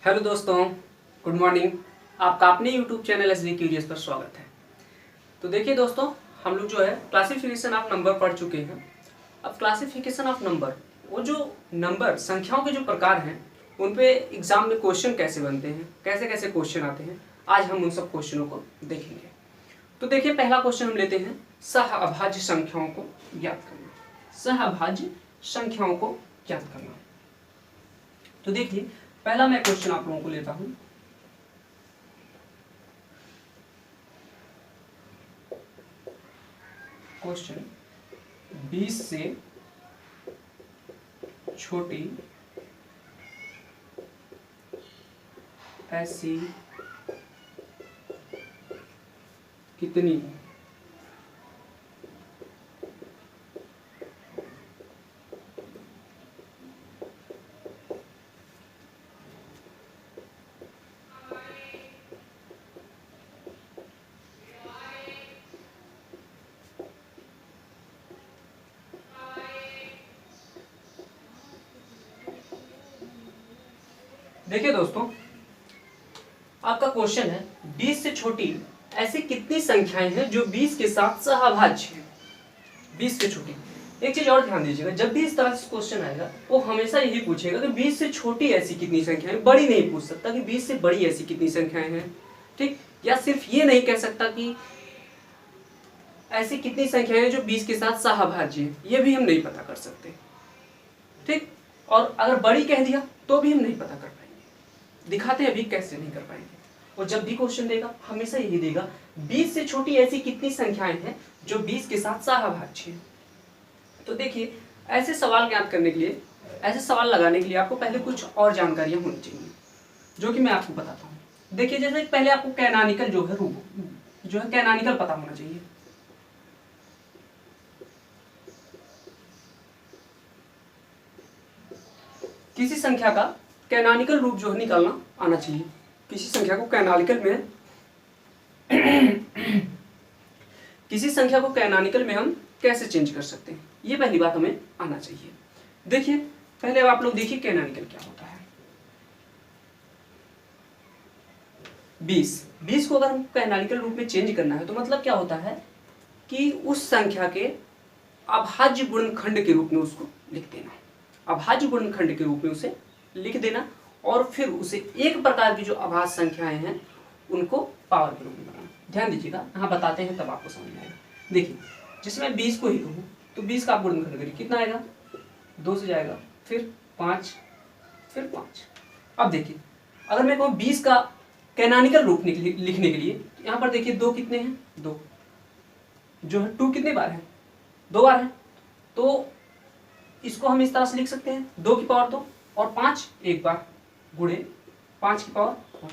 Hello दोस्तों, good morning. आपका अपने यूट्यूब चैनल एसवी क्यूरियस पर स्वागत है। तो देखिए दोस्तों, हम लोग जो है क्लासिफिकेशन ऑफ नंबर पढ़ चुके हैं। अब क्लासिफिकेशन ऑफ नंबर, वो जो नंबर संख्याओं के जो प्रकार हैं उन पे एग्जाम में क्वेश्चन कैसे बनते हैं, कैसे कैसे क्वेश्चन आते हैं, आज हम उन सब क्वेश्चनों को देखेंगे। तो देखिए, पहला क्वेश्चन हम लेते हैं सहअभाज्य संख्याओं को ज्ञात करना। सहअभाज्य संख्याओं को ज्ञात करना। तो देखिए, पहला मैं क्वेश्चन आप लोगों को लेता हूं। क्वेश्चन 20 से छोटी ऐसी कितनी देखिए दोस्तों, आपका क्वेश्चन है 20 से छोटी ऐसी कितनी संख्याएं हैं जो 20 के साथ सहअभाज्य हैं। 20 से छोटी। एक चीज और ध्यान दीजिएगा, जब भी इस तरह से क्वेश्चन आएगा वो हमेशा यही पूछेगा कि 20 से छोटी ऐसी कितनी संख्याएं, बड़ी नहीं पूछ सकता कि 20 से बड़ी ऐसी कितनी संख्याएं हैं, ठीक। या सिर्फ ये नहीं कह सकता कि ऐसी कितनी संख्याएं हैं जो 20 के साथ सहअभाज्य हैं, ये भी हम नहीं पता कर सकते, ठीक। और अगर बड़ी कह दिया तो भी हम नहीं पता कर पाएंगे। दिखाते हैं अभी कैसे नहीं कर पाएंगे। और जब भी क्वेश्चन देगा हमेशा यही देगा 20 से छोटी ऐसी कितनी संख्याएं हैं जो 20 के साथ सहअभाज्य हैं। तो देखिए, ऐसे सवाल ज्ञात करने के लिए, ऐसे सवाल लगाने के लिए आपको पहले कुछ और जानकारियां होनी चाहिए, जो कि मैं आपको बताता हूँ। देखिए, जैसे पहले आपको कैनोनिकल जो है रूप जो है कैनोनिकल पता होना चाहिए। किसी संख्या का कैनोनिकल रूप जो है निकालना आना चाहिए। किसी संख्या को कैनोनिकल में किसी संख्या को कैनोनिकल में हम कैसे चेंज कर सकते हैं, ये पहली बात हमें आना चाहिए। देखिए, पहले आप लोग देखिए कैनोनिकल क्या होता है। 20 को अगर हम कैनोनिकल रूप में चेंज करना है तो मतलब क्या होता है कि उस संख्या के अभाज्य गुणनखंड के रूप में उसको लिख देना। अभाज्य गुणनखंड के रूप में उसे लिख देना और फिर उसे एक प्रकार की जो अभाज्य संख्याएं हैं उनको पावर के रूप में बनाना। ध्यान दीजिएगा, यहाँ बताते हैं तब आपको समझ में आएगा। देखिए, जैसे मैं 20 को ही कहूँ तो 20 का आप गुणनखंड करिए, कितना आएगा, 2 से जाएगा, फिर 5, फिर 5। अब देखिए, अगर मैं कहूँ 20 का कैनोनिकल रूप लिखने के लिए, यहाँ पर देखिए 2 कितने हैं, 2 जो है 2 कितने बार है, 2 बार है। तो इसको हम इस तरह से लिख सकते हैं 2 की पावर 2 और 5 एक बार गुणे 5 की पावर 1,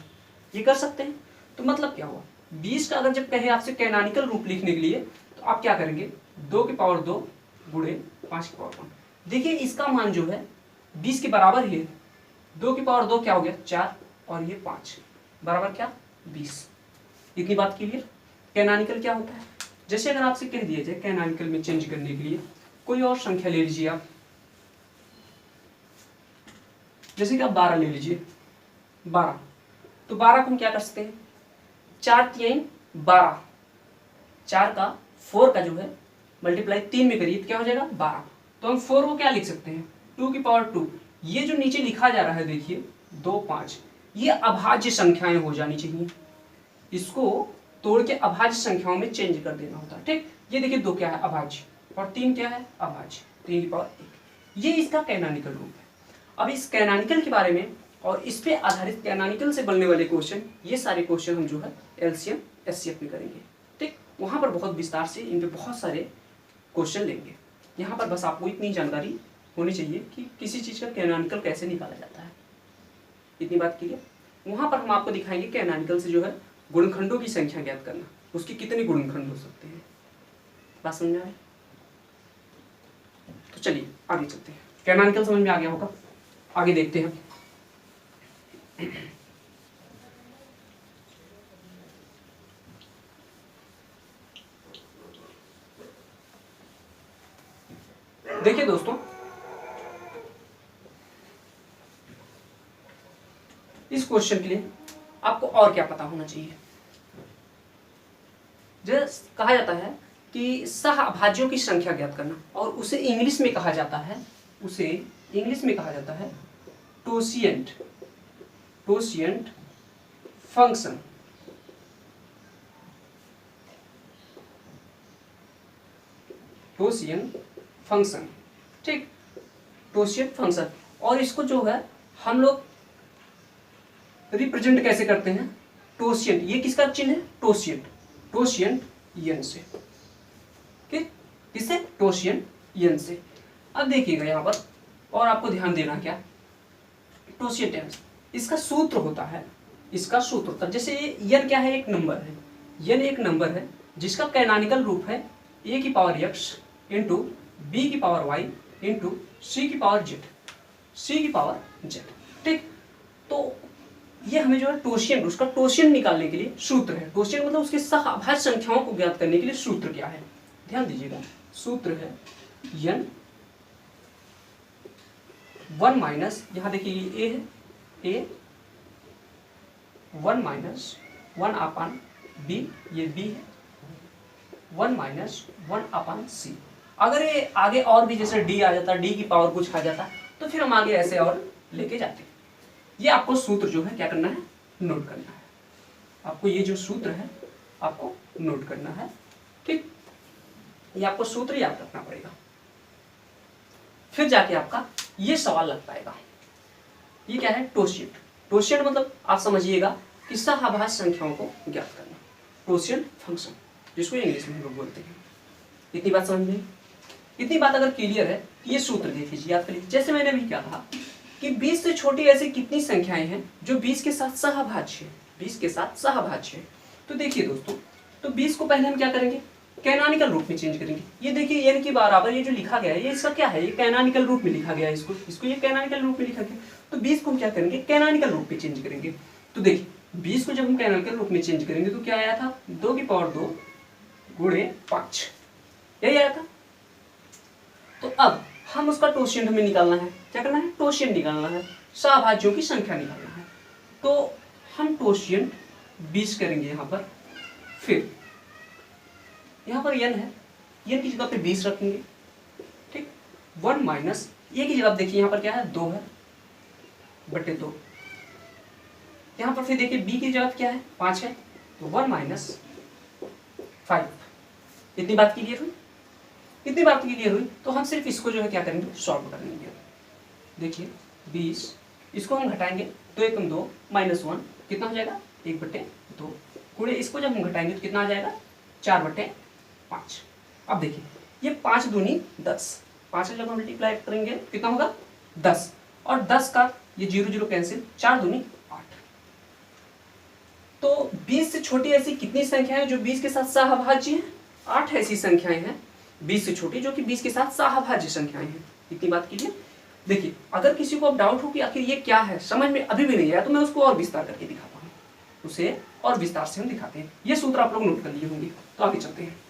ये कर सकते हैं। तो मतलब क्या हुआ, 20 का अगर जब कहे आपसे कैनोनिकल रूप लिखने के लिए तो आप क्या करेंगे, 2 की पावर 2 गुणे 5 की पावर 1। देखिए, इसका मान जो है 20 के बराबर ही है। 2 की पावर 2 क्या हो गया, 4 और ये 5 बराबर क्या, 20। इतनी बात क्लियर। कैनोनिकल क्या होता है, जैसे अगर आपसे कह दिया जाए कैनोनिकल में चेंज करने के लिए कोई और संख्या ले लीजिए आप, जैसे कि आप 12 ले लीजिए, 12। तो 12 को हम क्या कर सकते हैं, 4 3 12, 4 का 4 का जो है मल्टीप्लाई 3 में करिए तो क्या हो जाएगा, 12। तो हम 4 को क्या लिख सकते हैं, 2 की पावर 2। ये जो नीचे लिखा जा रहा है देखिए 2 5, ये अभाज्य संख्याएं हो जानी चाहिए। इसको तोड़ के अभाज्य संख्याओं में चेंज कर देना होता है, ठीक। ये देखिए 2 क्या है, अभाज्य, और 3 क्या है, अभाज्य, 3 की पावर 1। ये इसका कैनोनिकल रूप है। अब इस कैनोनिकल के बारे में और इस पे आधारित कैनोनिकल से बनने वाले क्वेश्चन, ये सारे क्वेश्चन हम जो है एलसीएम एचसीएफ में करेंगे, ठीक। वहां पर बहुत विस्तार से इन पे बहुत सारे क्वेश्चन लेंगे। यहाँ पर बस आपको इतनी जानकारी होनी चाहिए कि किसी चीज का कैनोनिकल कैसे निकाला जाता है, इतनी बात क्लियर। वहां पर हम आपको दिखाएंगे कैनोनिकल से जो है गुणनखंडों की संख्या ज्ञात करना, उसके कितने गुणनखंड हो सकते हैं। बात समझ में आए तो चलिए आगे चलते हैं। कैनोनिकल समझ में आ गया होगा, आगे देखते हैं। देखिए दोस्तों, इस इस क्वेश्चन के लिए आपको और क्या पता होना चाहिए। जैसे कहा जाता है कि सह अभाज्यों की संख्या ज्ञात करना, और उसे इंग्लिश में कहा जाता है, उसे इंग्लिश में कहा जाता है टोसिएंट फंक्शन। टोसिएंट फंक्शन, ठीक, टोसिएंट फंक्शन। और इसको जो है हम लोग रिप्रेजेंट कैसे करते हैं, टोसिएंट, ये किसका चिन्ह है, टोसिएंट यन से, ठीक, किससे, टोसिएंट यन से। अब देखिएगा यहाँ पर, और आपको ध्यान देना क्या, टोसिएंट यन, इसका सूत्र होता है, इसका सूत्र होता है, जैसे ये यन क्या है, एक नंबर है, यन एक नंबर है जिसका कैनोनिकल रूप है a की पावर x इंटू बी की पावर y इंटू सी की पावर z, ठीक। तो ये हमें जो है टोसिएंट, उसका टोसिएंट निकालने के लिए सूत्र है, टोसिएंट मतलब उसके सह अभाज्य संख्याओं को ज्ञात करने के लिए सूत्र क्या है, ध्यान दीजिएगा, सूत्र है n 1 माइनस, यहाँ देखिए ये a है, a 1 माइनस 1 अपान b, ये b है, 1 माइनस 1 अपान c। अगर ये आगे और भी जैसे d आ जाता, d की पावर कुछ आ जाता, तो फिर हम आगे ऐसे और लेके जाते। ये आपको सूत्र जो है क्या करना है, नोट करना है, आपको ये जो सूत्र है आपको नोट करना है, ठीक, ये आपको सूत्र याद रखना पड़ेगा, फिर जाके आपका ये सवाल लग पाएगा। ये क्या है, टोसिएंट मतलब आप समझिएगा कि सह अभाज्य संख्याओं को ज्ञात करना, टोसिएंट फंक्शन, जिसको इंग्लिश में हम लोग बोलते हैं। इतनी बात समझ में, इतनी बात अगर क्लियर है तो ये सूत्र देख लीजिए, याद कर लीजिए। जैसे मैंने अभी क्या कहा कि 20 से छोटी ऐसी कितनी संख्याएं हैं जो 20 के साथ सहभाज्य है, 20 के साथ सहभाज्य है। तो देखिए दोस्तों, तो 20 को पहले हम क्या करेंगे, कैनोनिकल रूप में चेंज करेंगे। ये देखिए n के बराबर ये जो लिखा गया है, ये इसका क्या है, ये कैनोनिकल रूप में लिखा गया है, इसको ये कैनोनिकल रूप में लिखा गया। तो 20 को हम क्या करेंगे, कैनोनिकल रूप में चेंज करेंगे। तो देखिए 20 को जब हम कैनोनिकल रूप में चेंज करेंगे तो क्या आया था, 2 की पावर 2 गुणे 5, यही आया था। तो अब हम उसका टोसिएंट हमें निकालना है, क्या करना है, टोसिएंट निकालना है, सहभाज्यों की संख्या निकालना है। तो हम टोसिएंट 20 करेंगे यहाँ पर, फिर यहाँ पर n है, n की जगह पे 20 रखेंगे, ठीक, 1 माइनस a की जगह देखिए यहाँ पर क्या है, 2 है बटे 2, यहाँ पर फिर देखिए b की जगह क्या है, 5 है, तो 1 माइनस 5। इतनी बात क्लियर हुई, इतनी बात क्लियर हुई। तो हम सिर्फ इसको जो है क्या करेंगे, सॉल्व कर लेंगे। देखिए 20, इसको हम घटाएंगे, 2 एकम 2 माइनस 1 कितना हो जाएगा, 1 बटे 2, गुणे इसको जब हम घटाएंगे तो कितना आ जाएगा, 4 बटे 5। अब देखिए ये 5 दूनी 10, 5 से जब हम मल्टीप्लाई करेंगे कितना होगा, 10, और 10 का ये 0 0 कैंसिल, 4 दूनी 8। तो 20 से छोटी ऐसी कितनी संख्या है जो 20 के साथ सहभाज्य है, 8 ऐसी संख्याएं हैं 20 से छोटी जो कि 20 के साथ सहभाज्य संख्याएं हैं। इतनी बात कीजिए। देखिए अगर किसी को अब डाउट हो कि आखिर ये क्या है, समझ में अभी भी नहीं आया, तो मैं उसको और विस्तार करके दिखाता हूँ, उसे और विस्तार से हम दिखाते हैं। ये सूत्र आप लोग नोट कर लिए होंगे, तो आगे चलते हैं।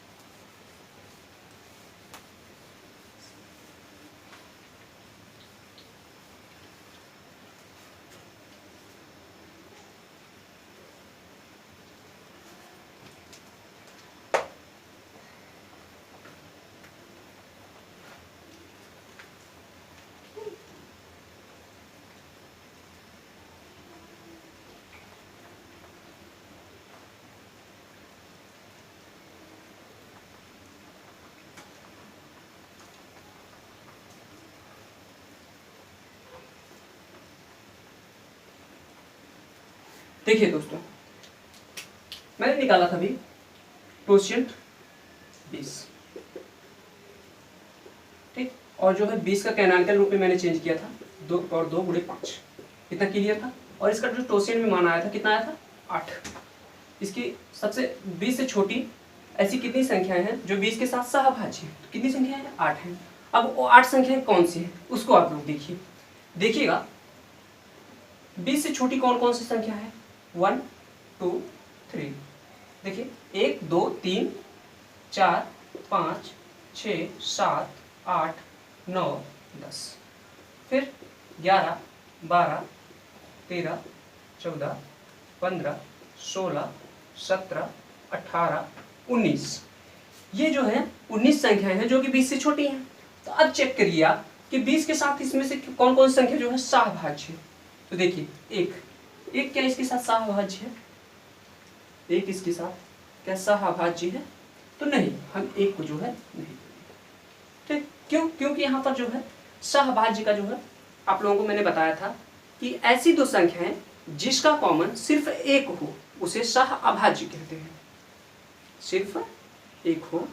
देखिए दोस्तों, मैंने निकाला था अभी टोसिएंट 20, ठीक, और जो है 20 का कैनोनिकल रूप में मैंने चेंज किया था, 2 और 2 गुणे 5, कितना क्लियर था। और इसका जो टोसिएंट में मान आया था कितना आया था, 8। इसकी सबसे 20 से छोटी ऐसी कितनी संख्याएं हैं जो 20 के साथ सहभाज्य है, तो कितनी संख्या है, 8 है। अब वो 8 संख्याएं कौन सी है उसको आप लोग देखिए, देखिएगा 20 से छोटी कौन कौन सी संख्या है, 1 2 3, देखिए 1 2 3 4 5 6 7 8 9 10, फिर 11 12 13 14, 15, 16, 17, 18, 19। ये जो है 19 संख्याएं हैं जो कि 20 से छोटी हैं। तो अब चेक करिए आप कि 20 के साथ इसमें से कौन कौन सी संख्या जो है सहभाज्य है। तो देखिए एक क्या इसके साथ सहभाज्य है, एक इसके साथ क्या सहभाज्य है? तो नहीं, हम एक को जो है नहीं। ठीक, क्यों? क्योंकि यहाँ पर जो है सहभाज्य का जो है आप लोगों को मैंने बताया था कि ऐसी दो संख्याएं जिसका कॉमन सिर्फ एक हो उसे सहअभाज्य कहते हैं। सिर्फ एक हो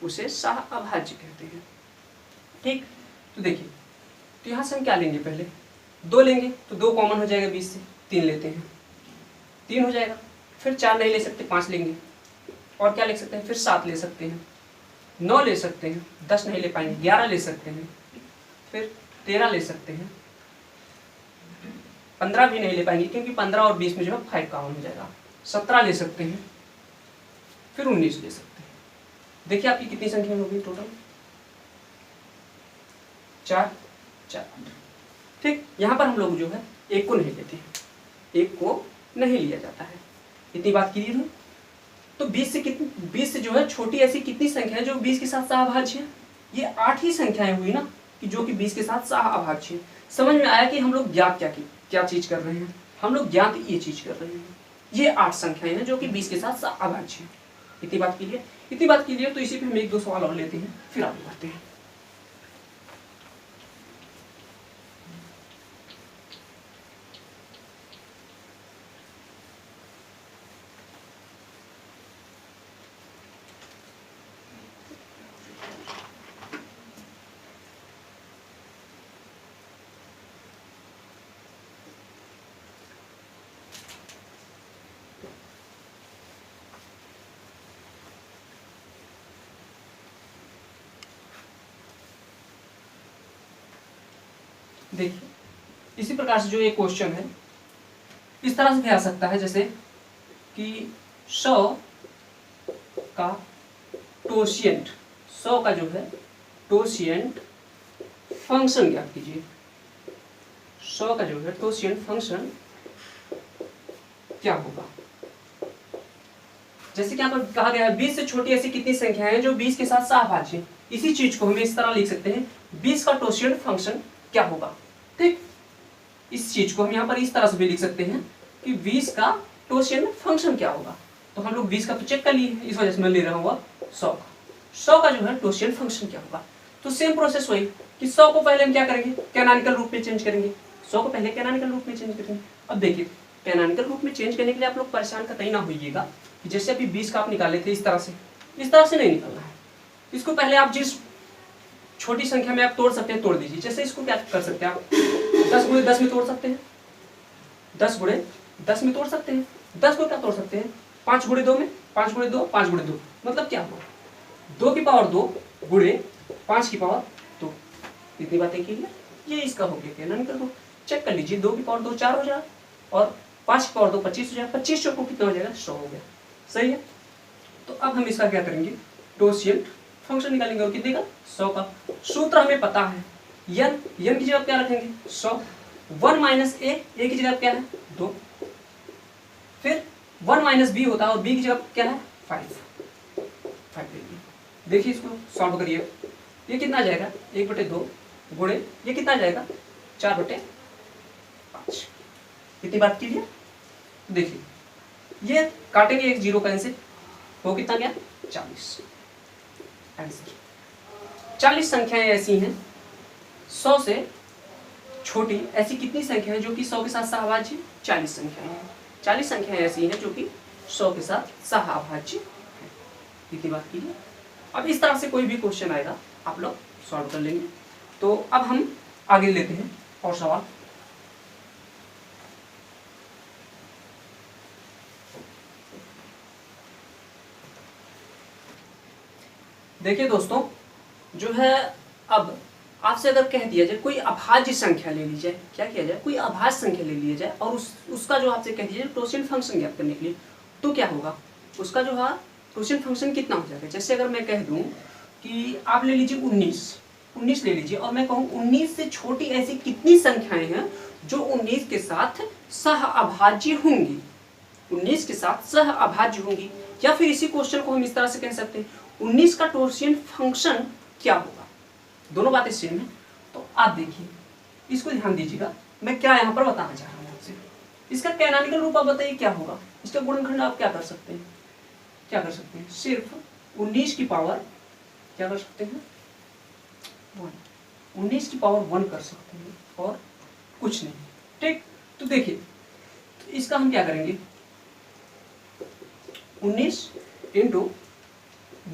उसे सहअभाज्य कहते हैं। ठीक, तो देखिए, तो यहाँ से हम क्या लेंगे? पहले 2 लेंगे तो 2 कॉमन हो जाएगा 20 से, 3 लेते हैं 3 हो जाएगा, फिर 4 नहीं ले सकते 5 लेंगे, और क्या ले सकते हैं? फिर 7 ले सकते हैं, 9 ले सकते हैं, 10 नहीं ले पाएंगे, 11 ले सकते हैं, फिर 13 ले सकते हैं, 15 भी नहीं ले पाएंगे क्योंकि 15 और 20 में जो है 5 कॉमन हो जाएगा, 17 ले सकते हैं, फिर 19 ले सकते हैं। देखिए आपकी कितनी संख्या होगी टोटल? 4। ठीक, यहाँ पर हम लोग जो है एक को नहीं लेते हैं, एक को नहीं लिया जाता है। इतनी बात क्लियर है? तो 20 से जो है छोटी ऐसी कितनी संख्या है जो 20 के साथ सहअभाज्य है? ये 8 ही संख्याएं हुई ना कि जो कि 20 के साथ सहअभाज्य है। समझ में आया कि हम लोग ज्ञात क्या चीज कर रहे हैं? हम लोग ज्ञात ये चीज कर रहे हैं। ये 8 संख्याएं हैं जो कि 20 के साथ सहअभाज्य है। इतनी बात क्लियर? इतनी बात क्लियर। तो इसी पे हम 1-2 सवाल और लेते हैं, फिर आगे बढ़ते हैं। देखिए, इसी प्रकार से जो एक क्वेश्चन है इस तरह से भी आ सकता है, जैसे कि 100 का टोशिएंट, 100 का जो है टोशिएंट फंक्शन ज्ञात कीजिए। 100 का जो है टोशिएंट फंक्शन क्या होगा? जैसे कि यहाँ पर कहा गया है 20 से छोटी ऐसी कितनी संख्या है जो 20 के साथ सहअभाज्य है। इसी चीज को हम इस तरह लिख सकते हैं, 20 का टोशिएंट फंक्शन क्या होगा। ठीक, इस चीज को हम यहाँ पर इस तरह से भी लिख सकते हैं कि 20 का टोशिएंट फंक्शन क्या होगा। तो हम लोग 20 का तो चेक कर लिए, इस वजह से मैं ले रहा हूँ 100 का जो है टोशिएंट फंक्शन क्या होगा। तो सेम प्रोसेस वही कि 100 को पहले हम क्या करेंगे? कैनोनिकल रूप में चेंज करेंगे। 100 को पहले कैनोनिकल रूप में चेंज करेंगे। अब देखिए, कैनोनिकल रूप में चेंज करने के लिए आप लोग परेशान कतई ना होइएगा कि जैसे अभी 20 का आप निकाले थे इस तरह से नहीं निकालना है। इसको पहले आप जिस छोटी संख्या में आप तोड़ सकते हैं तोड़ दीजिए। जैसे इसको क्या कर सकते हैं आप 10 गुणे 10 में तोड़ सकते हैं, 10 गुणे 10 में तोड़ सकते हैं। 10 को क्या तोड़ सकते हैं? 5 गुणे 2 में, 5 गुणे 2, 5 गुणे 2 मतलब क्या हुआ? 2 की पावर 2 गुणे 5 की पावर 2। इतनी बातें की है, ये इसका हो गया कैनोनिकल रूप। चेक कर लीजिए, 2 की पावर 2 4 हो जाएगा और 5 की पावर 2 25 हो जाएगा। 25 चौको कितना हो जाएगा? 100 हो गया। सही है। तो अब हम इसका क्या करेंगे? टोशिएंट फंक्शन निकालेंगे और कितने का? 100 का। सूत्र हमें पता है, n की जगह क्या रखेंगे? 100। 1 माइनस a की जगह क्या है? 2। फिर 1 माइनस b होता है और b की जगह क्या है? 5 लेंगे। देखिए इसको सॉल्व करिए, ये कितना आ जाएगा? 1/2 गुणे ये कितना आ जाएगा? 4/5। कितनी बात की? देखिए ये काटेंगे, एक 0 कैंसिल हो, कितना गया? 40 आंसर। 40 संख्याएं ऐसी हैं 100 से छोटी ऐसी कितनी संख्या है जो कि 100 के साथ सहअभाज्य? 40 संख्याएं हैं। 40 संख्याएं ऐसी हैं जो कि 100 के साथ सहअभाज्य है। इतनी बात कीजिए। अब इस तरह से कोई भी क्वेश्चन आएगा आप लोग सॉल्व कर लेंगे। तो अब हम आगे लेते हैं और सवाल। देखिए दोस्तों, जो है अब आपसे अगर कह दिया जाए कोई अभाज्य संख्या ले ली जाए, क्या किया जाए? कोई अभाज्य संख्या ले लिया जाए और उसका जो आपसे कह दिया जाए टोशिएंट फंक्शन ज्ञात करने के लिए, तो क्या होगा? उसका जो है टोशिएंट फंक्शन कितना हो जाएगा? जैसे अगर मैं कह दूं कि आप ले लीजिए 19 ले लीजिए और मैं कहूँ 19 से छोटी ऐसी कितनी संख्याएं हैं जो 19 के साथ सह अभाज्य होंगी, 19 के साथ सह अभाज्य होंगी। या फिर इसी क्वेश्चन को हम इस तरह से कह सकते हैं 19 का टॉर्सियन फंक्शन क्या होगा। दोनों बातें सेम है। तो आप देखिए, इसको ध्यान दीजिएगा, मैं क्या यहाँ पर बताना चाह रहा हूँ आपसे। इसका कैनोनिकल रूप आप बताइए क्या होगा। इसका गुणनखंड आप क्या कर सकते हैं, क्या कर सकते हैं, सिर्फ 19 की पावर क्या कर सकते हैं 1, 19 की पावर 1 कर सकते हैं और कुछ नहीं। ठीक, तो देखिए, तो इसका हम क्या करेंगे 19 इंटू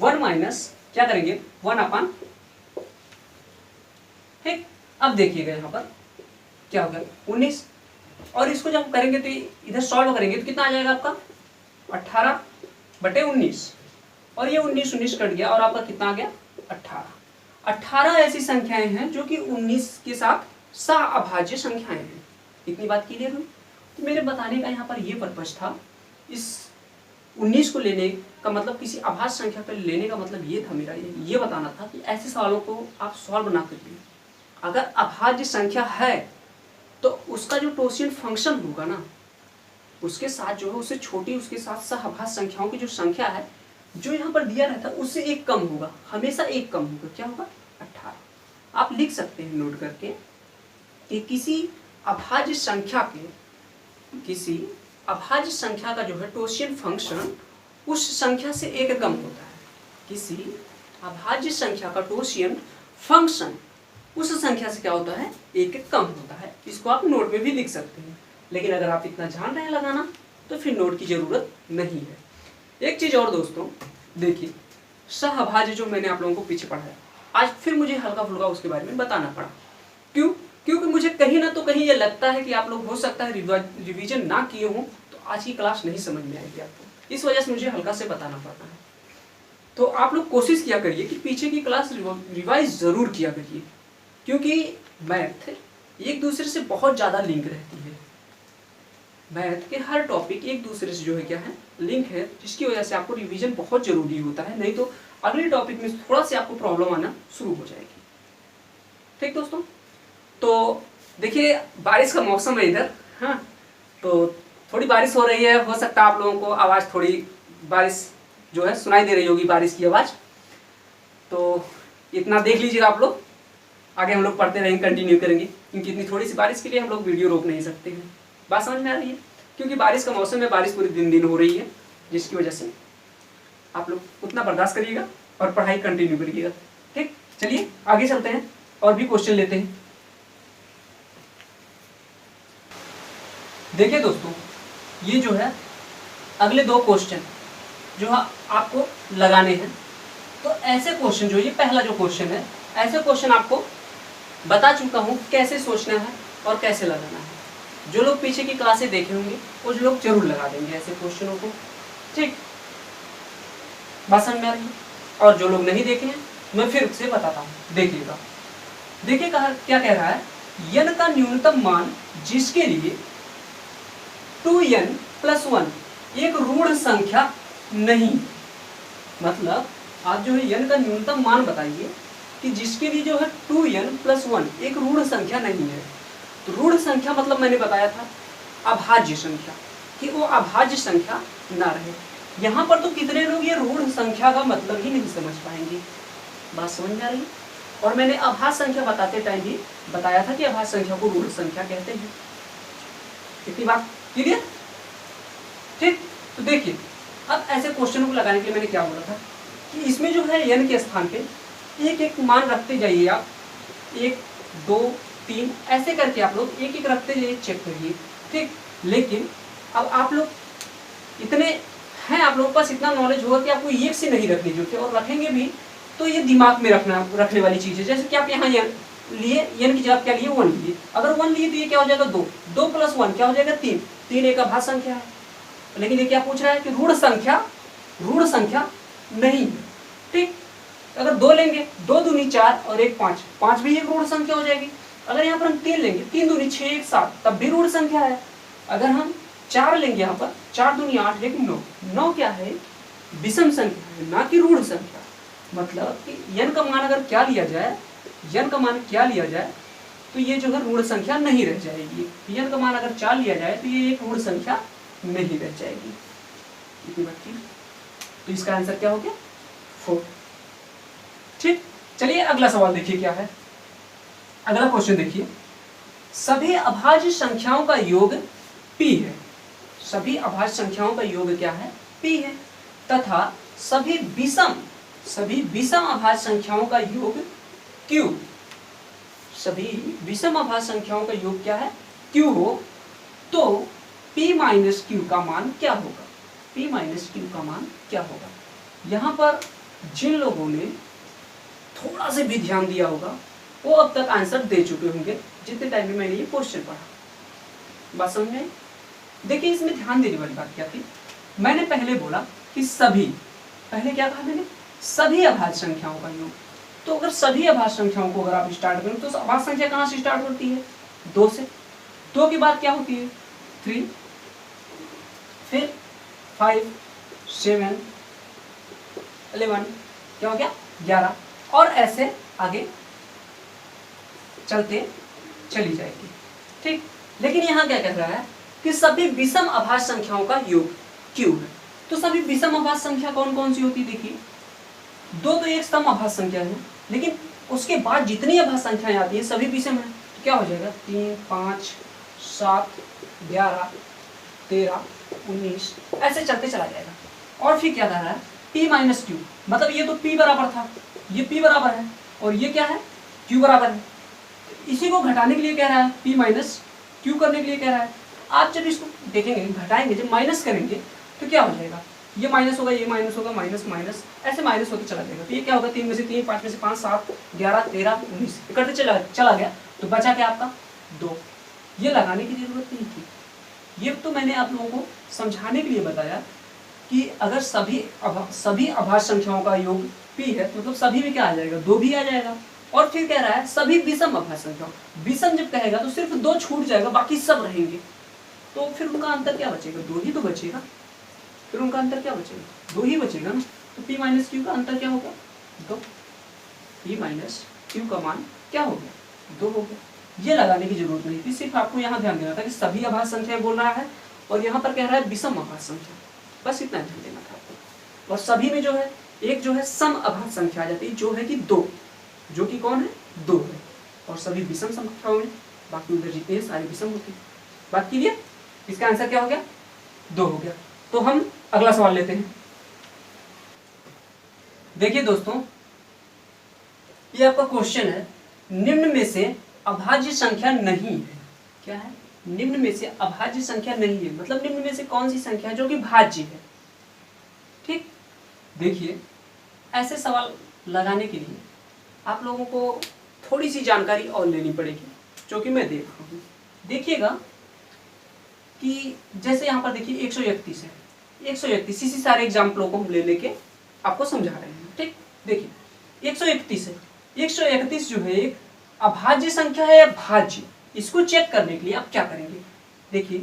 1 माइनस क्या करेंगे 1/। ठीक, अब देखिएगा यहाँ पर क्या होगा 19, और इसको जब करेंगे तो इधर सॉल्व करेंगे तो कितना आ जाएगा आपका 18/19, और ये 19 कट गया और आपका कितना आ गया 18 ऐसी संख्याएं हैं जो कि 19 के साथ सह अभाज्य संख्याएं हैं। इतनी बात क्लियर हुई। तो मेरे बताने का यहाँ पर ये पर्पज था, इस 19 को लेने का मतलब किसी अभाज्य संख्या पर लेने का मतलब ये था मेरा, ये बताना था कि ऐसे सवालों को आप सॉल्व ना करिए। अगर अभाज्य संख्या है तो उसका जो टॉर्सियन फंक्शन होगा ना, उसके साथ जो है उससे छोटी, उसके साथ सहअभाज्य संख्याओं की जो संख्या है जो यहाँ पर दिया रहता है उससे एक कम होगा, हमेशा एक कम होगा। क्या होगा 18। आप लिख सकते हैं नोट करके कि किसी अभाज्य संख्या का जो है टॉर्सियन फंक्शन उस संख्या से एक कम होता है। किसी अभाज्य संख्या का टॉर्सियन फंक्शन उस संख्या से क्या होता है एक कम होता है। इसको आप नोट में भी लिख सकते हैं, लेकिन अगर आप इतना जान रहे हैं लगाना तो फिर नोट की जरूरत नहीं है। एक चीज और दोस्तों, देखिए सहअभाज्य जो मैंने आप लोगों को पीछे पढ़ाया, आज फिर मुझे हल्का फुल्का उसके बारे में बताना पड़ा। क्यों? क्योंकि मुझे कहीं ना तो कहीं ये लगता है कि आप लोग हो सकता है रिवीजन ना किए हों तो आज की क्लास नहीं समझ में आएगी आपको, इस वजह से मुझे हल्का से बताना पड़ता है। तो आप लोग कोशिश किया करिए कि पीछे की क्लास रिवाइज जरूर किया करिए, क्योंकि मैथ एक दूसरे से बहुत ज़्यादा लिंक रहती है। मैथ के हर टॉपिक एक दूसरे से जो है क्या है लिंक है, जिसकी वजह से आपको रिवीजन बहुत जरूरी होता है, नहीं तो अगले टॉपिक में थोड़ा सा आपको प्रॉब्लम आना शुरू हो जाएगी। ठीक दोस्तों, तो देखिए बारिश का मौसम है इधर, हाँ, तो थोड़ी बारिश हो रही है, हो सकता है आप लोगों को आवाज़ थोड़ी बारिश जो है सुनाई दे रही होगी, बारिश की आवाज़। तो इतना देख लीजिएगा आप लोग, आगे हम लोग पढ़ते रहेंगे, कंटिन्यू करेंगे, क्योंकि इतनी थोड़ी सी बारिश के लिए हम लोग वीडियो रोक नहीं सकते हैं। बात समझ में आ रही है? क्योंकि बारिश का मौसम है, बारिश पूरे दिन हो रही है, जिसकी वजह से आप लोग उतना बर्दाश्त करिएगा और पढ़ाई कंटिन्यू करिएगा। ठीक, चलिए आगे चलते हैं और भी क्वेश्चन लेते हैं। देखिए दोस्तों, ये जो है अगले 2 क्वेश्चन जो आपको लगाने हैं, तो ऐसे क्वेश्चन जो ये पहला जो क्वेश्चन है, ऐसे क्वेश्चन आपको बता चुका हूँ कैसे सोचना है और कैसे लगाना है। जो लोग पीछे की क्लासें देखे होंगे वो लोग जरूर लगा देंगे ऐसे क्वेश्चनों को। ठीक, बात समझ में आ रही है? और जो लोग नहीं देखे हैं मैं फिर से बताता हूँ, देखिएगा। देखिए क्या कह रहा है, n का न्यूनतम मान जिसके लिए 2n + 1 एक ऋण संख्या नहीं, मतलब आप जो है n का न्यूनतम मान बताइए कि जिसके लिए जो है 2n + 1 एक ऋण संख्या नहीं है। तो ऋण संख्या मतलब मैंने बताया था अभाज्य संख्या, कि वो अभाज्य संख्या ना रहे। यहाँ पर तो कितने लोग ये ऋण संख्या का मतलब ही नहीं समझ पाएंगे। बात समझ में आ रही है? और मैंने अभाज्य संख्या बताते टाइम भी बताया था कि अभाज्य संख्या को ऋण संख्या कहते हैं। इतनी बात क्लियर? ठीक, तो देखिए अब ऐसे क्वेश्चनों को लगाने के लिए मैंने क्या बोला था कि इसमें जो है n के स्थान पे एक एक मान रखते जाइए आप, 1 2 3 ऐसे करके आप लोग एक एक रखते जाइए, चेक करिए। ठीक, लेकिन अब आप लोग इतने हैं, आप लोगों के पास इतना नॉलेज होगा कि आपको एक से नहीं रखनी जरूरत है, और रखेंगे भी तो ये दिमाग में रखने वाली चीज़ है। जैसे कि आप यहाँ लिए n की जगह क्या लिए 1 लिए, अगर 1 लिए तो ये क्या हो जाएगा 2, 2 + 1 क्या हो जाएगा 3, 3 एक अभाज्य संख्या है। लेकिन ये क्या पूछ रहा है कि ऋण संख्या नहीं। ठीक, अगर 2 लेंगे, 2 दूनी 4 और 1 5, 5 भी एक ऋण संख्या हो जाएगी। अगर यहाँ पर हम 3 लेंगे, 3 दूनी 6 1 7, तब भी ऋण संख्या है। अगर हम 4 लेंगे यहाँ पर, 4 दूनी 8 1 9, 9 क्या है विषम संख्या है, ना कि ऋण संख्या। मतलब कि n का मान अगर क्या लिया जाए, n का मान क्या लिया जाए तो ये जो है ऋण संख्या नहीं रह जाएगी। पी का मान अगर 4 लिया जाए तो ये एक ऋण संख्या नहीं रह जाएगी। इतनी बात की, तो इसका आंसर क्या हो गया 4। ठीक, चलिए अगला सवाल देखिए क्या है। अगला क्वेश्चन देखिए, सभी अभाज्य संख्याओं का योग p है। सभी अभाज्य संख्याओं का योग क्या है, p है, तथा सभी विषम अभाज्य संख्याओं का योग q। सभी विषम अभाज्य संख्याओं का योग क्या है, q हो, तो p माइनस q का मान क्या होगा, p माइनस q का मान क्या होगा। यहाँ पर जिन लोगों ने थोड़ा सा भी ध्यान दिया होगा वो अब तक आंसर दे चुके होंगे जितने टाइम में मैंने ये क्वेश्चन पढ़ा। बात समझ में? देखिए इसमें ध्यान देने वाली बात क्या थी, मैंने पहले बोला कि सभी, पहले क्या कहा मैंने, सभी अभाज्य संख्याओं का योग। तो अगर सभी अभाज्य संख्याओं को अगर आप स्टार्ट करें तो अभाज्य संख्या कहाँ से स्टार्ट होती है, 2 से। 2 के बाद क्या होती है 3, फिर 5, 7, 11, क्या हो गया 11, और ऐसे आगे चलते चली जाएगी। ठीक, लेकिन यहाँ क्या कह रहा है कि सभी विषम अभाज्य संख्याओं का योग q है। तो सभी विषम अभाज्य संख्या कौन कौन सी होती है, देखिए 2 तो एक सम अभाज्य संख्या है, लेकिन उसके बाद जितनी अभाज्य संख्याएं आती है सभी विषम है। तो क्या हो जाएगा 3, 5, 7, 11, 13, 19, ऐसे चलते चला जाएगा। और फिर क्या कह रहा है p माइनस q, मतलब ये तो p बराबर था, ये p बराबर है, और ये क्या है q बराबर है। इसी को घटाने के लिए कह रहा है, p माइनस q करने के लिए कह रहा है। आप जब इसको देखेंगे घटाएंगे, जब माइनस करेंगे तो क्या हो जाएगा, ये माइनस होगा, ये माइनस होगा, माइनस माइनस ऐसे माइनस होते चला जाएगा। तो ये क्या होगा 3 में से 3, 5 में से 5, 7, 11, 13, 19 इकट्ठे चला गया। तो बचा क्या आपका 2। ये लगाने की जरूरत नहीं थी, ये तो मैंने आप लोगों को समझाने के लिए बताया कि अगर सभी अभाज्य संख्याओं का योग p है तो मतलब सभी में क्या आ जाएगा 2 भी आ जाएगा। और फिर कह रहा है सभी विषम अभाज्य संख्याओं, विषम जब कहेगा तो सिर्फ 2 छूट जाएगा, बाकी सब रहेंगे। तो फिर उनका अंतर क्या बचेगा, 2 ही तो बचेगा। फिर उनका अंतर क्या बचेगा, 2 ही बचेगा ना। तो p माइनस q का अंतर क्या होगा 2, p माइनस q का मान क्या हो गया 2 हो गया। ये लगाने की जरूरत नहीं थी, सिर्फ आपको यहाँ ध्यान देना था कि सभी अभाज्य संख्या बोल रहा है और यहाँ पर कह रहा है विषम अभाज्य संख्या, बस इतना ध्यान देना था आपको। और सभी में जो है एक जो है सम अभाज्य संख्या आ जाती है जो है कि 2, जो कि कौन है 2 है, और सभी विषम संख्याओं में बाकी उधर जितने हैं सारी विषम होती है। बात क्लियर? इसका आंसर क्या हो गया 2 हो गया। तो हम अगला सवाल लेते हैं। देखिए दोस्तों, ये आपका क्वेश्चन है, निम्न में से अभाज्य संख्या नहीं है। क्या है, निम्न में से अभाज्य संख्या नहीं है, मतलब निम्न में से कौन सी संख्या है जो कि भाज्य है। ठीक, देखिए ऐसे सवाल लगाने के लिए आप लोगों को थोड़ी सी जानकारी और लेनी पड़ेगी जो कि मैं दे रहा हूँ। देखिएगा कि जैसे यहाँ पर देखिए 131 है, 131 इसी सारे एग्जाम्पलों को हम ले लेके आपको समझा रहे हैं। ठीक, देखिए 131 है, 131 जो है एक अभाज्य संख्या है या भाज्य, इसको चेक करने के लिए आप क्या करेंगे, देखिए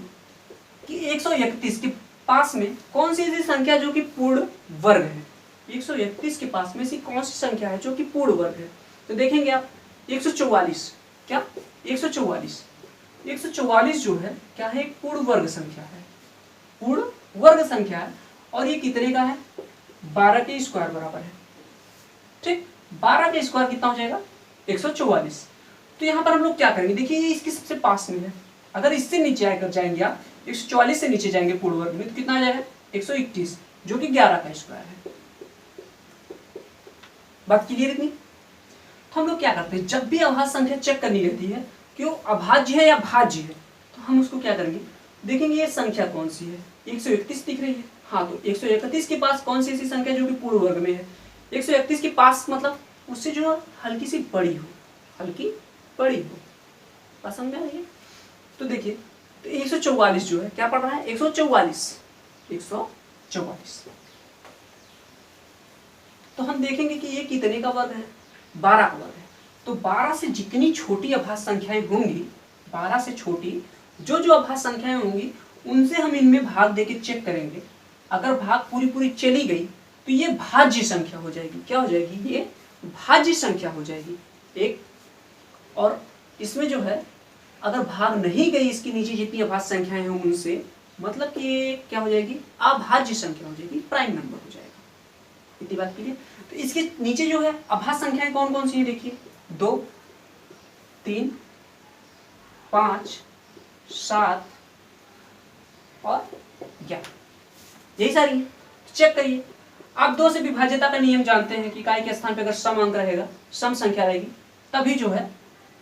कि 131 के पास में कौन सी ऐसी संख्या जो कि पूर्ण वर्ग है। 131 के पास में से कौन सी संख्या है जो कि पूर्ण वर्ग है। तो देखेंगे आप 144, क्या 144 जो है क्या है, एक पूर्ण वर्ग संख्या है, पूर्ण वर्ग संख्या है, और ये कितने का है 12 के स्क्वायर बराबर है। ठीक, 12 का स्क्वायर कितना हो जाएगा 144। तो यहाँ पर हम लोग क्या करेंगे, देखिए ये इसके सबसे पास में है, अगर इससे नीचे आकर जाएंगे आप 144 से नीचे जाएंगे पूर्ण वर्ग में तो कितना आ जाएगा 121, जो कि 11 का स्क्वायर है। बात क्लियर इतनी? तो हम लोग क्या करते हैं, जब भी अभाज्य संख्या चेक करनी रहती है कि वो अभाज्य है या भाज्य है, तो हम उसको क्या करेंगे, देखेंगे ये संख्या कौन सी है, 131 दिख रही है, हाँ तो 131 के पास कौन सी ऐसी संख्या जो कि पूर्ण वर्ग में है। 131 के पास मतलब उससे जो हल्की सी बड़ी हो, हल्की बड़ी हो, बात समझ में आ रही है। तो देखिए तो 144 जो है क्या पड़ रहा है 144, तो हम देखेंगे कि ये कितने का वर्ग है 12 का वर्ग है। तो 12 से जितनी छोटी अभाज्य संख्याएं होंगी, 12 से छोटी जो जो अभाज्य संख्याएं होंगी उनसे हम इनमें भाग देके चेक करेंगे। अगर भाग पूरी चली गई तो ये भाज्य संख्या हो जाएगी। क्या हो जाएगी, ये भाज्य संख्या हो जाएगी एक। और इसमें जो है अगर भाग नहीं गई इसके नीचे जितनी अभाज्य संख्याएं हैं उनसे, मतलब कि ये क्या हो जाएगी, अभाज्य संख्या हो जाएगी, प्राइम नंबर हो जाएगा। इतनी बात क्लियर। तो इसके नीचे जो है अभाज्य संख्याएं कौन कौन सी है देखिए, 2, 3, 5, 7 और 11, यही सारी है। चेक करिए, आप 2 से विभाज्यता का नियम जानते हैं कि इकाई के स्थान पे अगर सम अंक रहेगा, सम संख्या रहेगी, तभी जो है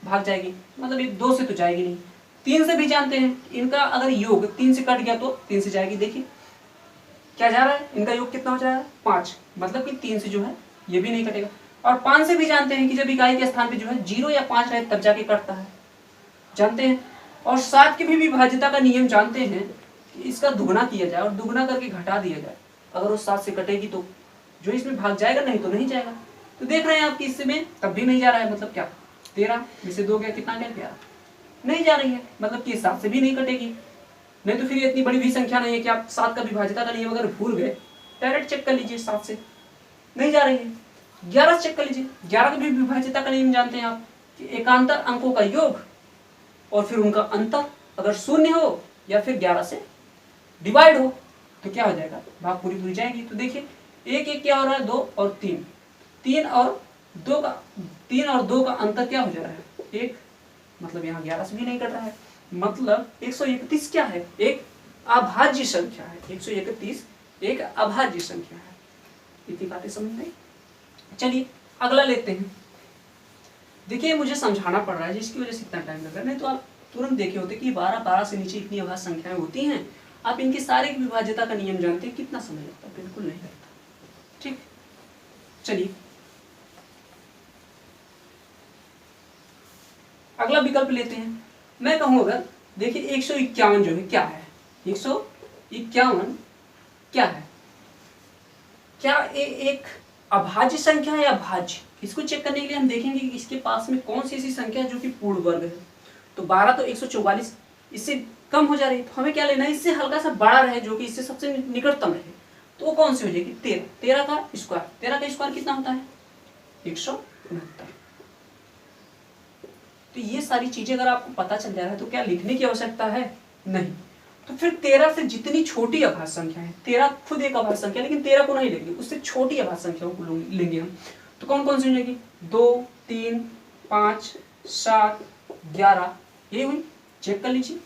भाग जाएगी, मतलब ये 2 से तो जाएगी नहीं। 3 से भी जानते हैं, इनका अगर योग 3 से कट गया तो 3 से जाएगी। देखिए क्या जा रहा है, इनका योग कितना हो जाएगा, 5, मतलब कि 3 से जो है ये भी नहीं कटेगा। और 5 से भी जानते हैं कि जब इकाई के स्थान पे जो है 0 या 5 रहे तब जाके कटता है, जानते हैं। और 7 की भी विभाज्यता का नियम जानते हैं कि इसका दुगुना किया जाए और दुगुना करके घटा दिया जाए, अगर वो 7 से कटेगी तो जो इसमें भाग जाएगा, नहीं तो नहीं जाएगा। तो देख रहे हैं आप कि इसमें तब भी नहीं जा रहा है, मतलब क्या, 13 में से 2 गया, कितना गया, 11, नहीं जा रही है, मतलब कि 7 से भी नहीं कटेगी। नहीं तो फिर इतनी बड़ी भी संख्या नहीं है कि आप 7 का विभाज्यता का नियम अगर भूल गए, डायरेक्ट चेक कर लीजिए, 7 से नहीं जा रही है। 11 से चेक कर लीजिए, 11 का भी विभाज्यता का नियम जानते हैं आप कि एकांतर अंकों का योग और फिर उनका अंतर अगर 0 हो या फिर 11 से डिवाइड हो तो क्या हो जाएगा, भाग पूरी जाएगी। तो देखिए 1 1 क्या हो रहा है, 2 और 3, 3 और 2 का अंतर क्या हो जा रहा है, 1, मतलब यहाँ 11 से भी नहीं कट रहा है, मतलब 131 क्या है, एक अभाज्य संख्या है। 131 एक अभाज्य संख्या है। इतनी बातें समझ में आई। चलिए अगला लेते हैं। देखिए मुझे समझाना पड़ रहा है जिसकी वजह से इतना टाइम लग रहा है, नहीं तो आप तुरंत देखे होते कि 12 से नीचे इतनी अभाज्य संख्याएं होती हैं, आप इनके सारे की विभाज्यता का नियम जानते हैं, कितना समय लगता है, बिल्कुल नहीं लगता। ठीक, चलिए अगला विकल्प लेते हैं। मैं कहूँ अगर देखिए 151 जो है क्या है, 151 क्या है, क्या एक अभाज्य संख्या है या भाज्य, इसको चेक करने के लिए हम देखेंगे कि इसके पास में कौन सी ऐसी संख्या है जो कि पूर्ण वर्ग है। तो 12 तो 144 इससे कम हो जा रही है, तो हमें क्या लेना है, इससे हल्का सा बड़ा रहे, जो कि इससे सबसे निकटतम रहे, तो वो कौन सी हो जाएगी, 13, 13 का स्क्वायर, 13 का स्क्वायर कितना होता है, 169। तो ये सारी चीजें अगर आपको पता चल जा रहा है तो क्या लिखने की आवश्यकता है, नहीं। तो फिर 13 से जितनी छोटी अभाज्य संख्या है, 13 खुद एक अभाज्य संख्या, लेकिन 13 को नहीं लेंगे, उससे छोटी अभाज्य संख्याओं को लेंगे हम। तो कौन कौन सी हो जाएगी, 2, 3, 5, 7, 11, ये हुई। चेक कर लीजिए,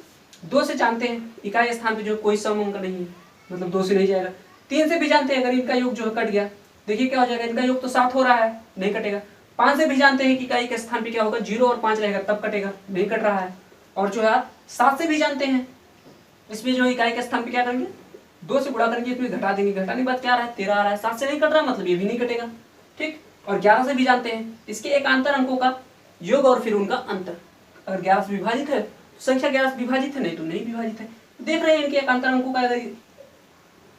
2 से जानते हैं इकाई स्थान पे जो कोई सम अंक नहीं है, मतलब 2 से नहीं जाएगा। 3 से भी जानते हैं अगर इनका योग जो है कट गया, देखिए क्या हो जाएगा, इनका योग तो 7 हो रहा है, नहीं कटेगा। 5 से भी जानते हैं कि इकाई के स्थान पे क्या होगा, 0 और 5 रहेगा, तब कटेगा, नहीं कट रहा है। और जो है 7 से भी जानते हैं, इसमें जो इकाई के स्थान पे क्या करेंगे, 2 से गुणा करेंगे, इसमें घटा देंगे, घटाने के बाद क्या आ रहा है, 13 आ रहा है, 7 से नहीं कट रहा, मतलब ये भी नहीं कटेगा। ठीक, और 11 से भी जानते हैं इसके एकांतर अंकों का योग और फिर उनका अंतर, अगर 11 से विभाजित है संख्या 11 से विभाजित है, नहीं तो नहीं विभाजित है। देख रहे हैं इनके एकांतर अंकों का अगर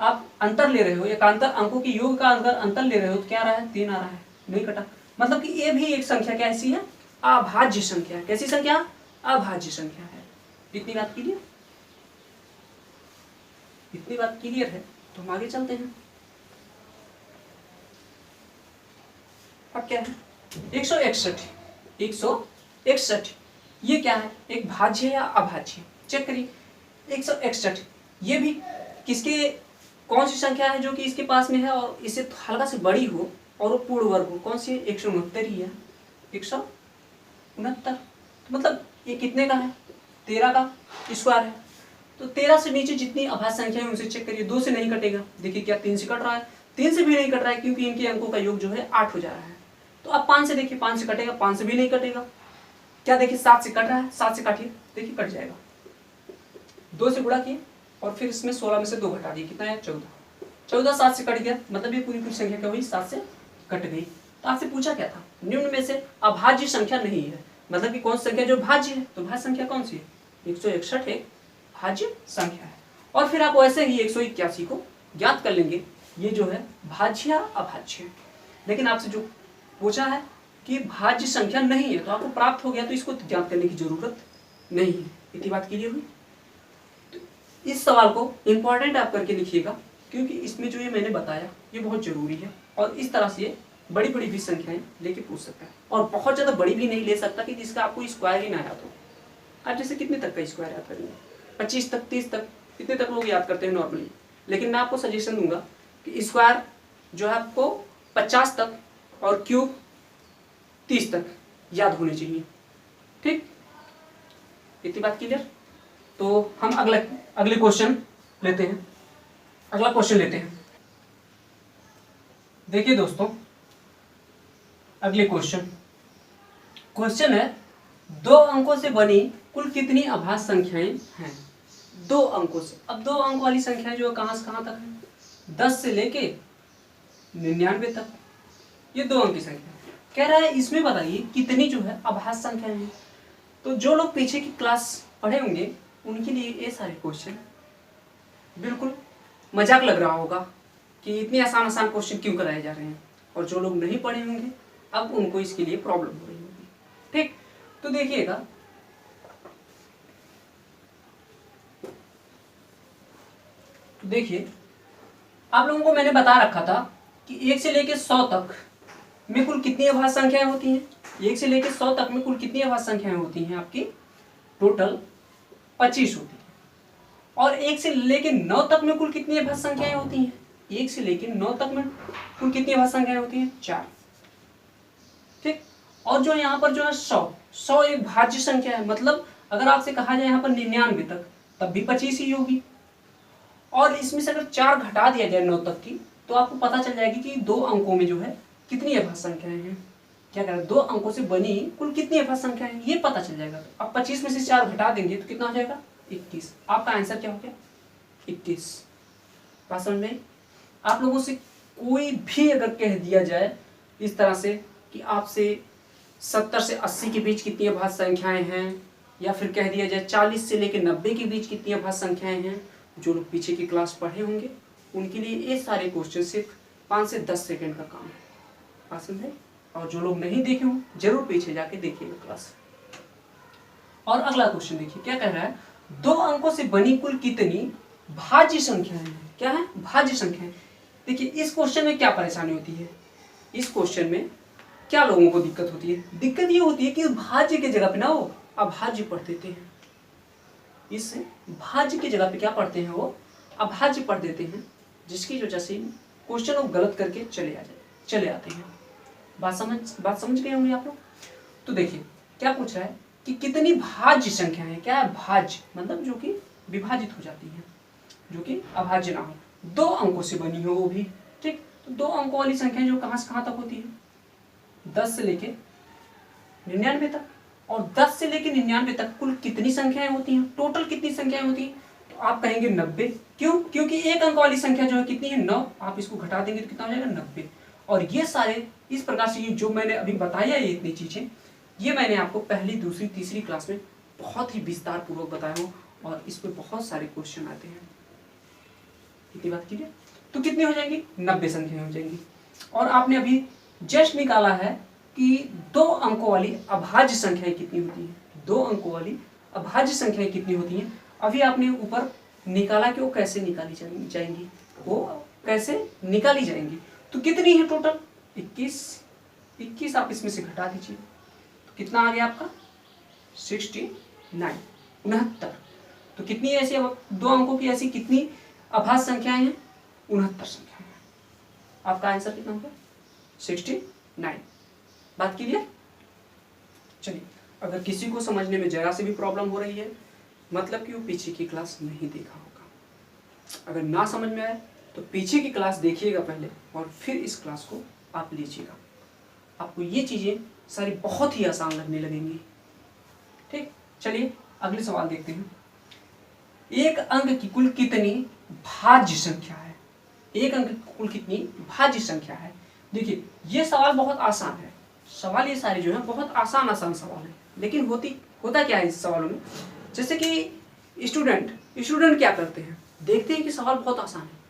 आप अंतर ले रहे हो, एकांतर अंकों के योग का अगर अंतर ले रहे हो तो क्या आ रहा है, 3 आ रहा है, नहीं कटा। मतलब कि ये भी एक संख्या कैसी है, अभाज्य संख्या है। कैसी संख्या, अभाज्य संख्या है। इतनी बात क्लियर, इतनी बात क्लियर है तो हम आगे चलते हैं। अब क्या है, 161 ये क्या है, एक भाज्य या अभाज्य, चेक करिए। 161 ये भी किसके, कौन सी संख्या है जो कि इसके पास में है और इससे हल्का से बड़ी हो और वो पूर्ण वर्ग हो, कौन सी है, 169 ही है, 169। तो मतलब ये कितने का है, 13 का स्क्वायर है। तो 13 से नीचे जितनी अभाज्य संख्या है उनसे चेक करिए, 2 से नहीं कटेगा, देखिए क्या 3 से कट रहा है, 3 से भी नहीं कट रहा है क्योंकि इनके अंकों का योग जो है 8 हो जा रहा है। तो अब 5 से देखिए, 5 से कटेगा, 5 से भी नहीं कटेगा, क्या देखिए 7 से कट रहा है, 7 से काटिए, देखिए कट जाएगा, 2 से गुणा किए और फिर इसमें 16 में से 2 घटा दिए, कितना है, 14, 7 से कट गया, मतलब ये पूरी संख्या क्या हुई, 7 से कट गई। तो आपसे पूछा क्या था, निम्न में से अभाज्य संख्या नहीं है, मतलब कि कौन सी संख्या जो भाज्य है, तो भाज्य संख्या कौन सी है, 161 एक भाज्य संख्या है। और फिर आप वैसे ही 181 को ज्ञात कर लेंगे, ये जो है भाज्य या अभाज्य। लेकिन आपसे जो पूछा है कि भाज्य संख्या नहीं है तो आपको प्राप्त हो गया, तो इसको ज्ञात करने की जरूरत नहीं है। इतनी बात क्लियर हुई। तो इस सवाल को इंपॉर्टेंट आप करके लिखिएगा, क्योंकि इसमें जो ये मैंने बताया ये बहुत जरूरी है और इस तरह से बड़ी बड़ी भी संख्याएं लेके पूछ सकता है, और बहुत ज़्यादा बड़ी भी नहीं ले सकता कि जिसका आपको स्क्वायर ही ना याद हो। आप जैसे कितने तक का स्क्वायर याद करेंगे, 25 तक, 30 तक, कितने तक लोग याद करते हैं नॉर्मली। लेकिन मैं आपको सजेशन दूंगा कि स्क्वायर जो है आपको 50 तक और क्यूब 30 तक याद होने चाहिए। ठीक, इतनी बात क्लियर। तो हम अगले क्वेश्चन लेते हैं। अगला क्वेश्चन लेते हैं। देखिए दोस्तों, अगले क्वेश्चन है 2 अंकों से बनी कुल कितनी अभाज्य संख्याएं हैं। 2 अंकों से। अब 2 अंक वाली संख्याएं जो है कहां से कहां तक है, 10 से लेके 99 तक, ये 2 अंक की संख्या कह रहा है। इसमें बताइए कितनी जो है अभाज्य संख्याएं हैं। तो जो लोग पीछे की क्लास पढ़े होंगे उनके लिए ये सारे क्वेश्चन बिल्कुल मजाक लग रहा होगा कि इतने आसान आसान क्वेश्चन क्यों कराए जा रहे हैं, और जो लोग नहीं पढ़े होंगे अब उनको इसके लिए प्रॉब्लम हो रही होगी। ठीक, तो देखिएगा, देखिए आप लोगों को मैंने बता रखा था कि 1 से लेके 100 तक में कुल कितनी अभाज्य संख्याएं होती हैं। 1 से लेके 100 तक में कुल कितनी अभाज्य संख्याएं होती हैं आपकी, टोटल 25 होती है। और 1 से लेके 9 तक में कुल कितनी अभाज्य संख्याएं होती हैं, 1 से लेके 9 तक में कुल कितनी अभाज्य संख्याएं होती हैं, 4। ठीक, और जो यहाँ पर जो है 100 एक भाज्य संख्या है, मतलब अगर आपसे कहा जाए यहाँ पर 99 तक तब भी 25 ही होगी। और इसमें से अगर 4 घटा दिया जाए 9 तक की तो आपको पता चल जाएगी कि 2 अंकों में जो है कितनी अभाज्य संख्याएं हैं। क्या कह रहा है, 2 अंकों से बनी कुल कितनी अभाज्य संख्याएं हैं ये पता चल जाएगा। अब 25 में से 4 घटा देंगे तो कितना हो जाएगा, 21। आपका आंसर क्या हो गया, 21। बात समझ में? आप लोगों से कोई भी अगर कह दिया जाए इस तरह से कि आपसे 70 से 80 के बीच कितनी अभाज्य संख्याएं हैं, या फिर कह दिया जाए 40 से लेकर 90 के बीच कितनी अभाज्य संख्याएं हैं, जो लोग पीछे की क्लास पढ़े होंगे उनके लिए ये सारे क्वेश्चन सिर्फ 5 से 10 सेकंड का काम है। बात समझे? और जो लोग नहीं देखे हों जरूर पीछे जाके देखिएगा क्लास। और अगला क्वेश्चन देखिए क्या कह रहा है, 2 अंकों से बनी कुल कितनी भाज्य संख्याएं हैं। क्या है, भाज्य संख्याएं। देखिए इस क्वेश्चन में क्या परेशानी होती है, इस क्वेश्चन में क्या लोगों को दिक्कत होती है, दिक्कत ये होती है कि भाज्य की जगह पे ना वो अभाज्य पढ़ देते हैं। इस भाज्य की जगह पे क्या पढ़ते हैं, वो अभाज्य पढ़ देते हैं, जिसकी वजह से क्वेश्चन को गलत करके चले आते हैं। बात समझ गए होंगे आप लोग। तो देखिए क्या पूछ रहा है कि कितनी भाज्य संख्या है। क्या है, भाज्य मतलब जो कि विभाजित हो जाती है, जो कि अभाज्य ना हो, 2 अंकों से बनी हो वो भी। ठीक, तो 2 अंकों वाली संख्या जो कहां से कहां तक होती है, 10 से लेके 99 तक। और 10 से लेके 99 तक कुल कितनी संख्याएं होती हैं, टोटल कितनी संख्याएं होती हैं, तो आप कहेंगे 90। क्यों, क्योंकि 1 अंक वाली संख्या जो है कितनी है, 9। आप इसको घटा देंगे तो कितना हो जाएगा, 90। और ये सारे इस प्रकार से जो मैंने अभी बताया ये इतनी चीजें, ये मैंने आपको पहली, दूसरी, तीसरी क्लास में बहुत ही विस्तार पूर्वक बताया हूँ, और इस पर बहुत सारे क्वेश्चन आते हैं। इतनी बात कीजिए, तो कितनी हो जाएंगी, 90 संख्याएं हो जाएंगी। और आपने अभी जस्ट निकाला है कि 2 अंकों वाली अभाज्य संख्याएं कितनी होती हैं, 2 अंकों वाली अभाज्य संख्याएं कितनी होती हैं। अभी आपने ऊपर निकाला कि वो कैसे निकाली जाएंगी, वो कैसे निकाली जाएंगी। तो कितनी है टोटल, 21। आप इसमें से घटा दीजिए तो कितना आ गया आपका, 69, 69। तो कितनी ऐसी 2 अंकों की ऐसी कितनी अभाज्य संख्याएं हैं, 69 संख्याएं हैं। आपका आंसर कितना होगा, 69। बात क्लियर? चलिए, अगर किसी को समझने में जरा से भी प्रॉब्लम हो रही है मतलब कि वो पीछे की क्लास नहीं देखा होगा। अगर ना समझ में आए तो पीछे की क्लास देखिएगा पहले और फिर इस क्लास को आप लीजिएगा। आपको ये चीजें सारी बहुत ही आसान लगने लगेंगी। ठीक, चलिए अगले सवाल देखते हैं। 1 अंक की कुल कितनी भाज्य संख्या है, 1 अंक की कुल कितनी भाज्य संख्या है। देखिए ये सवाल बहुत आसान है, सवाल ये सारे जो है बहुत आसान सवाल है। लेकिन होता क्या है इस सवालों में, जैसे कि स्टूडेंट क्या करते हैं, देखते हैं कि सवाल बहुत आसान है,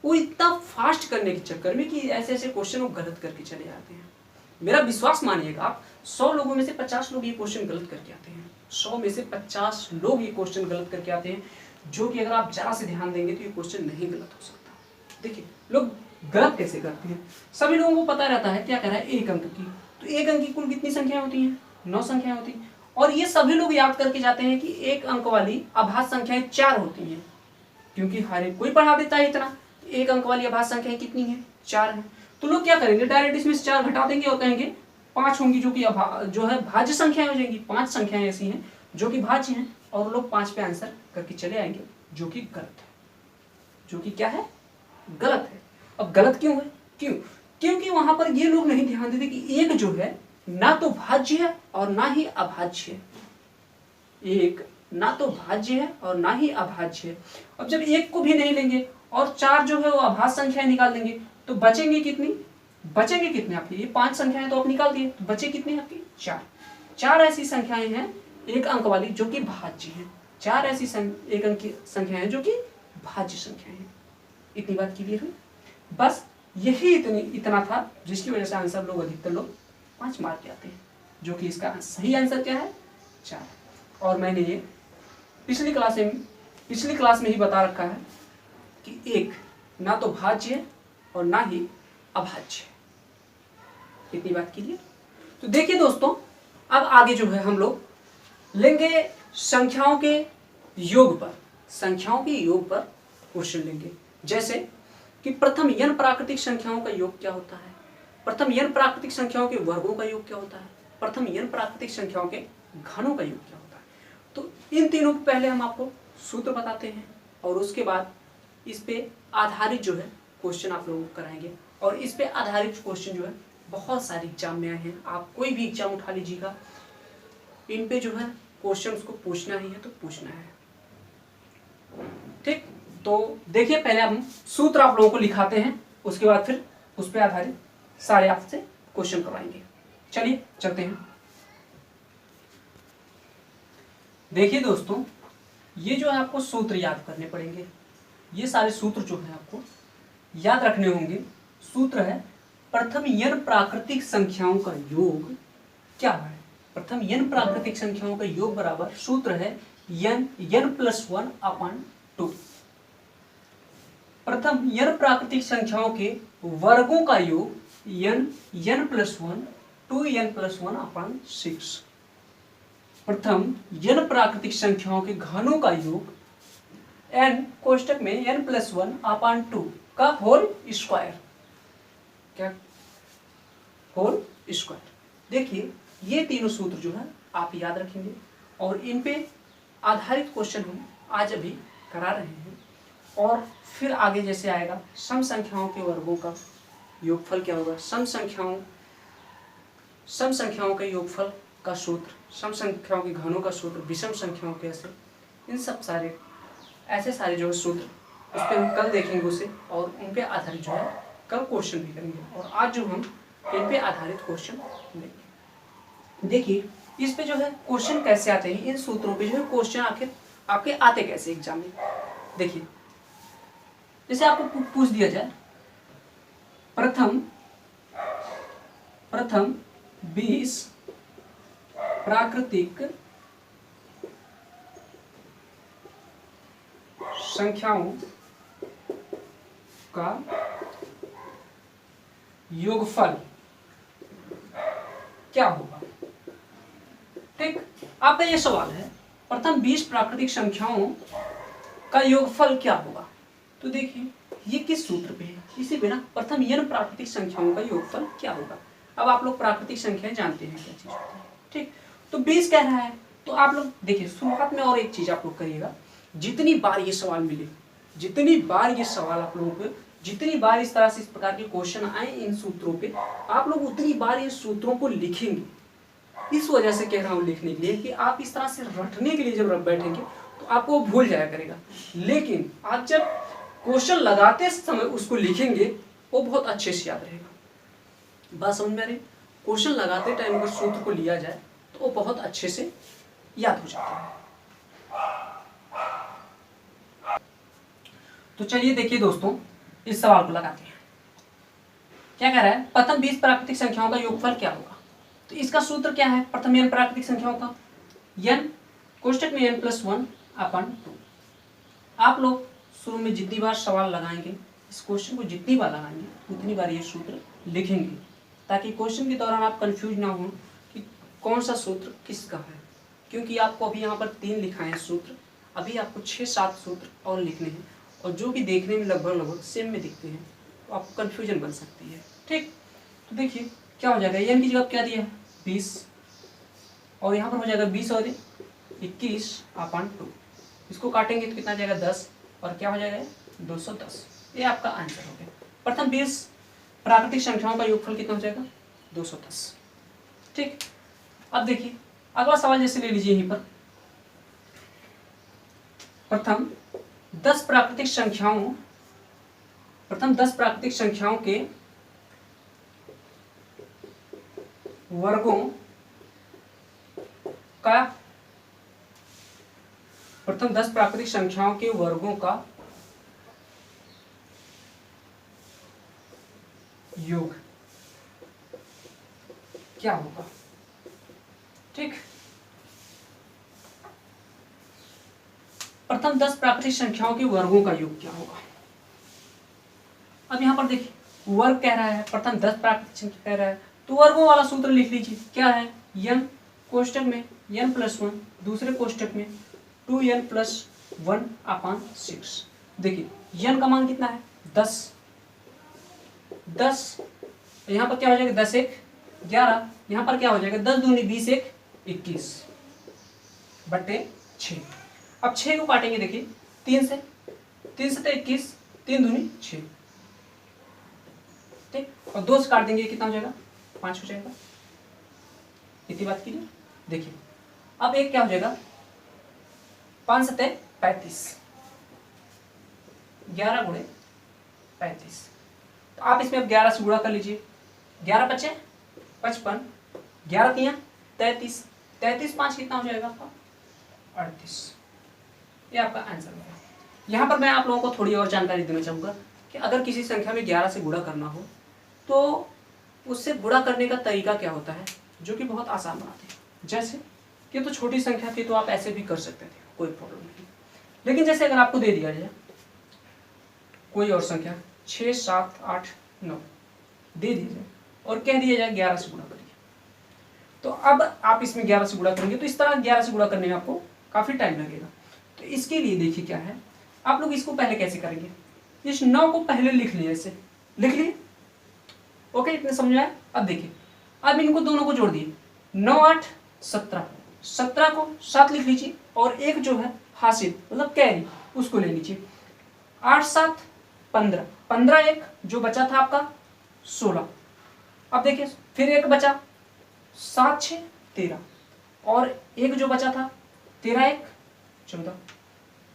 वो इतना फास्ट करने के चक्कर में कि ऐसे ऐसे क्वेश्चन वो गलत करके चले जाते हैं। मेरा विश्वास मानिएगा आप, 100 लोगों में से 50 लोग ये क्वेश्चन गलत करके आते हैं, 100 में से 50 लोग ये क्वेश्चन गलत करके आते हैं, जो कि अगर आप जरा से ध्यान देंगे तो ये क्वेश्चन नहीं गलत हो सकता। देखिए लोग गलत कैसे करती है। सभी लोगों को पता रहता है क्या कह रहा है, एक अंक की, तो एक अंक की कुल कितनी संख्या होती है, 9 संख्याएं होती हैं। और ये सभी लोग याद करके जाते हैं कि एक अंक वाली अभाज्य संख्याएं 4 होती हैं, क्योंकि हर एक कोई पढ़ा देता है इतना। एक अंक वाली अभाज्य संख्याएं कितनी है, 4 है। तो लोग क्या करेंगे, डायरेक्ट इसमें से 4 घटा देंगे और कहेंगे 5 होंगी, जो कि जो है भाज्य संख्याएं हो जाएंगी। 5 संख्याएं ऐसी हैं जो कि भाज्य हैं, और लोग 5 पे आंसर करके चले आएंगे, जो कि गलत है, जो कि क्या है, गलत है। अब गलत क्यों है, क्योंकि वहां पर ये लोग नहीं ध्यान देते कि एक जो है ना तो भाज्य है और ना ही अभाज्य है। एक ना तो भाज्य है और ना ही अभाज्य है। अब जब एक को भी नहीं लेंगे और 4 जो है वो अभाज्य संख्याएं निकाल देंगे, तो बचेंगे कितनी, बचेंगे कितने आपके, ये 5 संख्याएं तो आप निकाल दिए, तो बचे कितने आपकी, 4 ऐसी संख्याएं हैं एक अंक वाली जो कि भाज्य है। 4 ऐसी एक अंक की संख्याएं हैं जो कि भाज्य संख्याएं हैं। इतनी बात क्लियर हुई। बस यही इतना था जिसकी वजह से आंसर लोग अधिकतर लोग 5 मार्क के आते हैं, जो कि इसका सही आंसर क्या है, 4। और मैंने ये पिछली क्लास में ही बता रखा है कि एक ना तो भाज्य है और ना ही अभाज्य है। इतनी बात क्लियर। तो देखिए दोस्तों, अब आगे जो है हम लोग लेंगे संख्याओं के योग पर, क्वेश्चन लेंगे। जैसे कि प्रथम n प्राकृतिक संख्याओं का योग क्या होता है, प्रथम n प्राकृतिक संख्याओं के वर्गों का योग क्या होता है, प्रथम n प्राकृतिक संख्याओं के घनों का योग क्या होता है। तो इन तीनों को पहले हम आपको सूत्र बताते हैं, और उसके बाद इस पे आधारित जो है क्वेश्चन आप लोगों को कराएंगे। और इस पे आधारित क्वेश्चन जो है बहुत सारे एग्जाम में आए हैं, आप कोई भी एग्जाम उठा लीजिएगा, इन पे जो है क्वेश्चन उसको पूछना ही है तो पूछना है। ठीक, तो देखिए पहले हम सूत्र आप लोगों को लिखाते हैं, उसके बाद फिर उस पर आधारित सारे आपसे क्वेश्चन करवाएंगे। चलिए चलते हैं। देखिए दोस्तों, ये जो है आपको सूत्र याद करने पड़ेंगे, ये सारे सूत्र जो है आपको याद रखने होंगे। सूत्र है प्रथम n प्राकृतिक संख्याओं का योग क्या है, प्रथम n प्राकृतिक संख्याओं का योग बराबर सूत्र है n+1/2। प्रथम n प्राकृतिक संख्याओं के वर्गों का योग n+1 2n+1/6। प्रथम n प्राकृतिक संख्याओं के घनों का योग n कोष्टक में n+1/2 का होल स्क्वायर, क्या, होल स्क्वायर। देखिए ये तीनों सूत्र जो है आप याद रखेंगे, और इन पे आधारित क्वेश्चन हम आज अभी करा रहे हैं। और फिर आगे जैसे आएगा सम संख्याओं के वर्गों का योगफल क्या होगा, सम संख्याओं के योगफल का सूत्र, सम संख्याओं के घनों का सूत्र, विषम संख्याओं के ऐसे, इन सब सारे ऐसे सारे जो है सूत्र, उस पर हम कल देखेंगे उसे, और उन पे आधारित जो है कल क्वेश्चन भी करेंगे। और आज जो हम इन पे आधारित क्वेश्चन लेंगे। देखिए इस पे जो है क्वेश्चन कैसे आते हैं, इन सूत्रों पे जो है क्वेश्चन आखिर आपके आते कैसे एग्जाम में। देखिए जैसे आपको पूछ दिया जाए प्रथम 20 प्राकृतिक संख्याओं का योगफल क्या होगा। ठीक, आपका ये सवाल है प्रथम 20 प्राकृतिक संख्याओं का योगफल क्या होगा। तो देखिए ये किस सूत्र पे है, इसी पे ना, प्रथम n प्राकृतिक संख्याओं का योगफल क्या होगा। अब आप लोग प्राकृतिक संख्याएं जानते हैं क्या चीज होती है। ठीक, तो 20 कह रहा है, तो आप लोग देखिए शुरुआत में और एक चीज आप लोग करिएगा, जितनी बार ये सवाल मिले, जितनी बार ये सवाल आप लोगों को, जितनी बार इस तरह से इस प्रकार के क्वेश्चन आए इन सूत्रों पे, आप लोग उतनी बार इन सूत्रों को लिखेंगे। इस वजह से कह रहा हूँ लिखने के लिए कि आप इस तरह से रटने के लिए जब बैठेंगे तो आपको भूल जाया करेगा, लेकिन आप जब क्वेश्चन लगाते समय उसको लिखेंगे वो बहुत अच्छे से याद रहेगा। बात समझ में आ रही, क्वेश्चन लगाते टाइम अगर सूत्र को लिया जाए तो वो बहुत अच्छे से याद हो जाता है। तो चलिए देखिए दोस्तों, इस सवाल को लगाते हैं। क्या कह रहा है, प्रथम 20 प्राकृतिक संख्याओं का योगफल क्या होगा। तो इसका सूत्र क्या है, प्रथम n प्राकृतिक संख्याओं का n कोष्टक में n+1/2। आप लोग शुरू में जितनी बार सवाल लगाएंगे इस क्वेश्चन को जितनी बार लगाएंगे उतनी बार ये सूत्र लिखेंगे, ताकि क्वेश्चन के दौरान आप कंफ्यूज ना हो कि कौन सा सूत्र किसका है। क्योंकि आपको अभी यहाँ पर 3 लिखा है सूत्र, अभी आपको 6-7 सूत्र और लिखने हैं, और जो कि देखने में लगभग सेम में दिखते हैं, तो आपको कन्फ्यूजन बन सकती है। ठीक, तो देखिए क्या हो जाएगा, n की जगह क्या दिया है 20, और यहाँ पर हो जाएगा 20 और 21/2। इसको काटेंगे तो कितना जाएगा 10, और क्या हो जाएगा 210। ये आपका आंसर हो गया। प्रथम 20 प्राकृतिक संख्याओं का योगफल कितना हो जाएगा 210। ठीक, अब देखिए अगला सवाल जैसे ले लीजिए यहीं पर, प्रथम 10 प्राकृतिक संख्याओं के वर्गों का, प्रथम 10 प्राकृतिक संख्याओं के वर्गों का योग क्या होगा। ठीक, प्रथम 10 प्राकृतिक संख्याओं के वर्गों का योग क्या होगा। अब यहां पर देखिए वर्ग कह रहा है, प्रथम 10 प्राकृतिक संख्या कह रहा है, तो वर्गों वाला सूत्र लिख लीजिए। क्या है, n कोष्टक में n+1, दूसरे कोष्टक में 2n+1/6। देखिए n का मान कितना है 10, यहाँ पर क्या हो जाएगा 10 1 11, यहाँ पर क्या हो जाएगा 10 दूनी 20 1 21/6। अब 6 को काटेंगे, देखिए 3 से तो 21, 3 दूनी 6। ठीक, और 2 से काट देंगे कितना हो जाएगा 5 हो जाएगा। इतनी बात कीजिए। देखिए अब एक क्या हो जाएगा 5 7 35, 11 × 35। तो आप इसमें अब 11 से गुणा कर लीजिए, 11 × 5 = 55, 11 × 3 = 33, 33 5 कितना हो जाएगा आपका 38। ये आपका आंसर होगा। यहाँ पर मैं आप लोगों को थोड़ी और जानकारी देना चाहूँगा कि अगर किसी संख्या में 11 से गुणा करना हो तो उससे गुणा करने का तरीका क्या होता है, जो कि बहुत आसान बनाते हैं। जैसे कि तो छोटी संख्या थी तो आप ऐसे भी कर सकते थे, कोई प्रॉब्लम नहीं। लेकिन जैसे अगर आपको दे दिया जाए कोई और संख्या 6 7 8 9 दे दी जाए और कह दिया जाए 11 से गुणा करिए, तो अब आप इसमें 11 से गुणा करेंगे तो इस तरह 11 से गुणा करने में आपको काफ़ी टाइम लगेगा। तो इसके लिए देखिए क्या है, आप लोग इसको पहले कैसे करेंगे, इस 9 को पहले लिख लिए, ऐसे लिख लिए। ओके, इतने समझ आया। अब देखिए अब इनको दोनों को जोड़ दिए, 9 8 17, 17 को 7 लिख लीजिए, और एक जो है हासिल मतलब कैरी उसको ले लीजिए, 8 7 15, 15 एक जो बचा था आपका 16। अब देखिए फिर एक बचा 7 6 13, और एक जो बचा था 13 1 14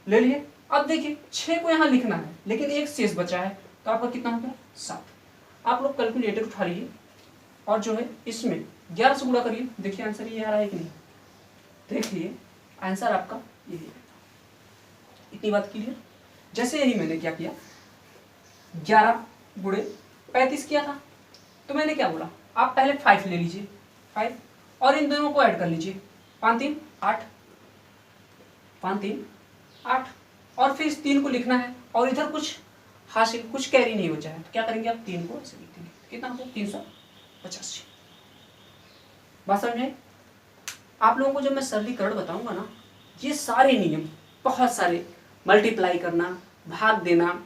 ले लिए। अब देखिए 6 को यहाँ लिखना है लेकिन एक शेष बचा है, तो आपका कितना हो गया 7। आप लोग कैलकुलेटर उठा लीजिए और जो है इसमें 11 से गुणा करिए, देखिए आंसर ये आ रहा है कि नहीं, देख लिए आंसर आपका ये है। इतनी बात क्लियर। जैसे यही मैंने क्या किया 11 × 35 किया था, तो मैंने क्या बोला, आप पहले 5 ले लीजिए, 5 और इन दोनों को ऐड कर लीजिए, 5 3 8, 5 3 8, और फिर इस 3 को लिखना है और इधर कुछ हासिल कुछ कैरी नहीं बचा है, तो क्या करेंगे आप 3 को ऐसे लिख देंगे, कितना हो गया 385। बात समझ में। आप लोगों को जब मैं सरलीकरण बताऊंगा ना, ये सारे नियम बहुत सारे, मल्टीप्लाई करना, भाग देना,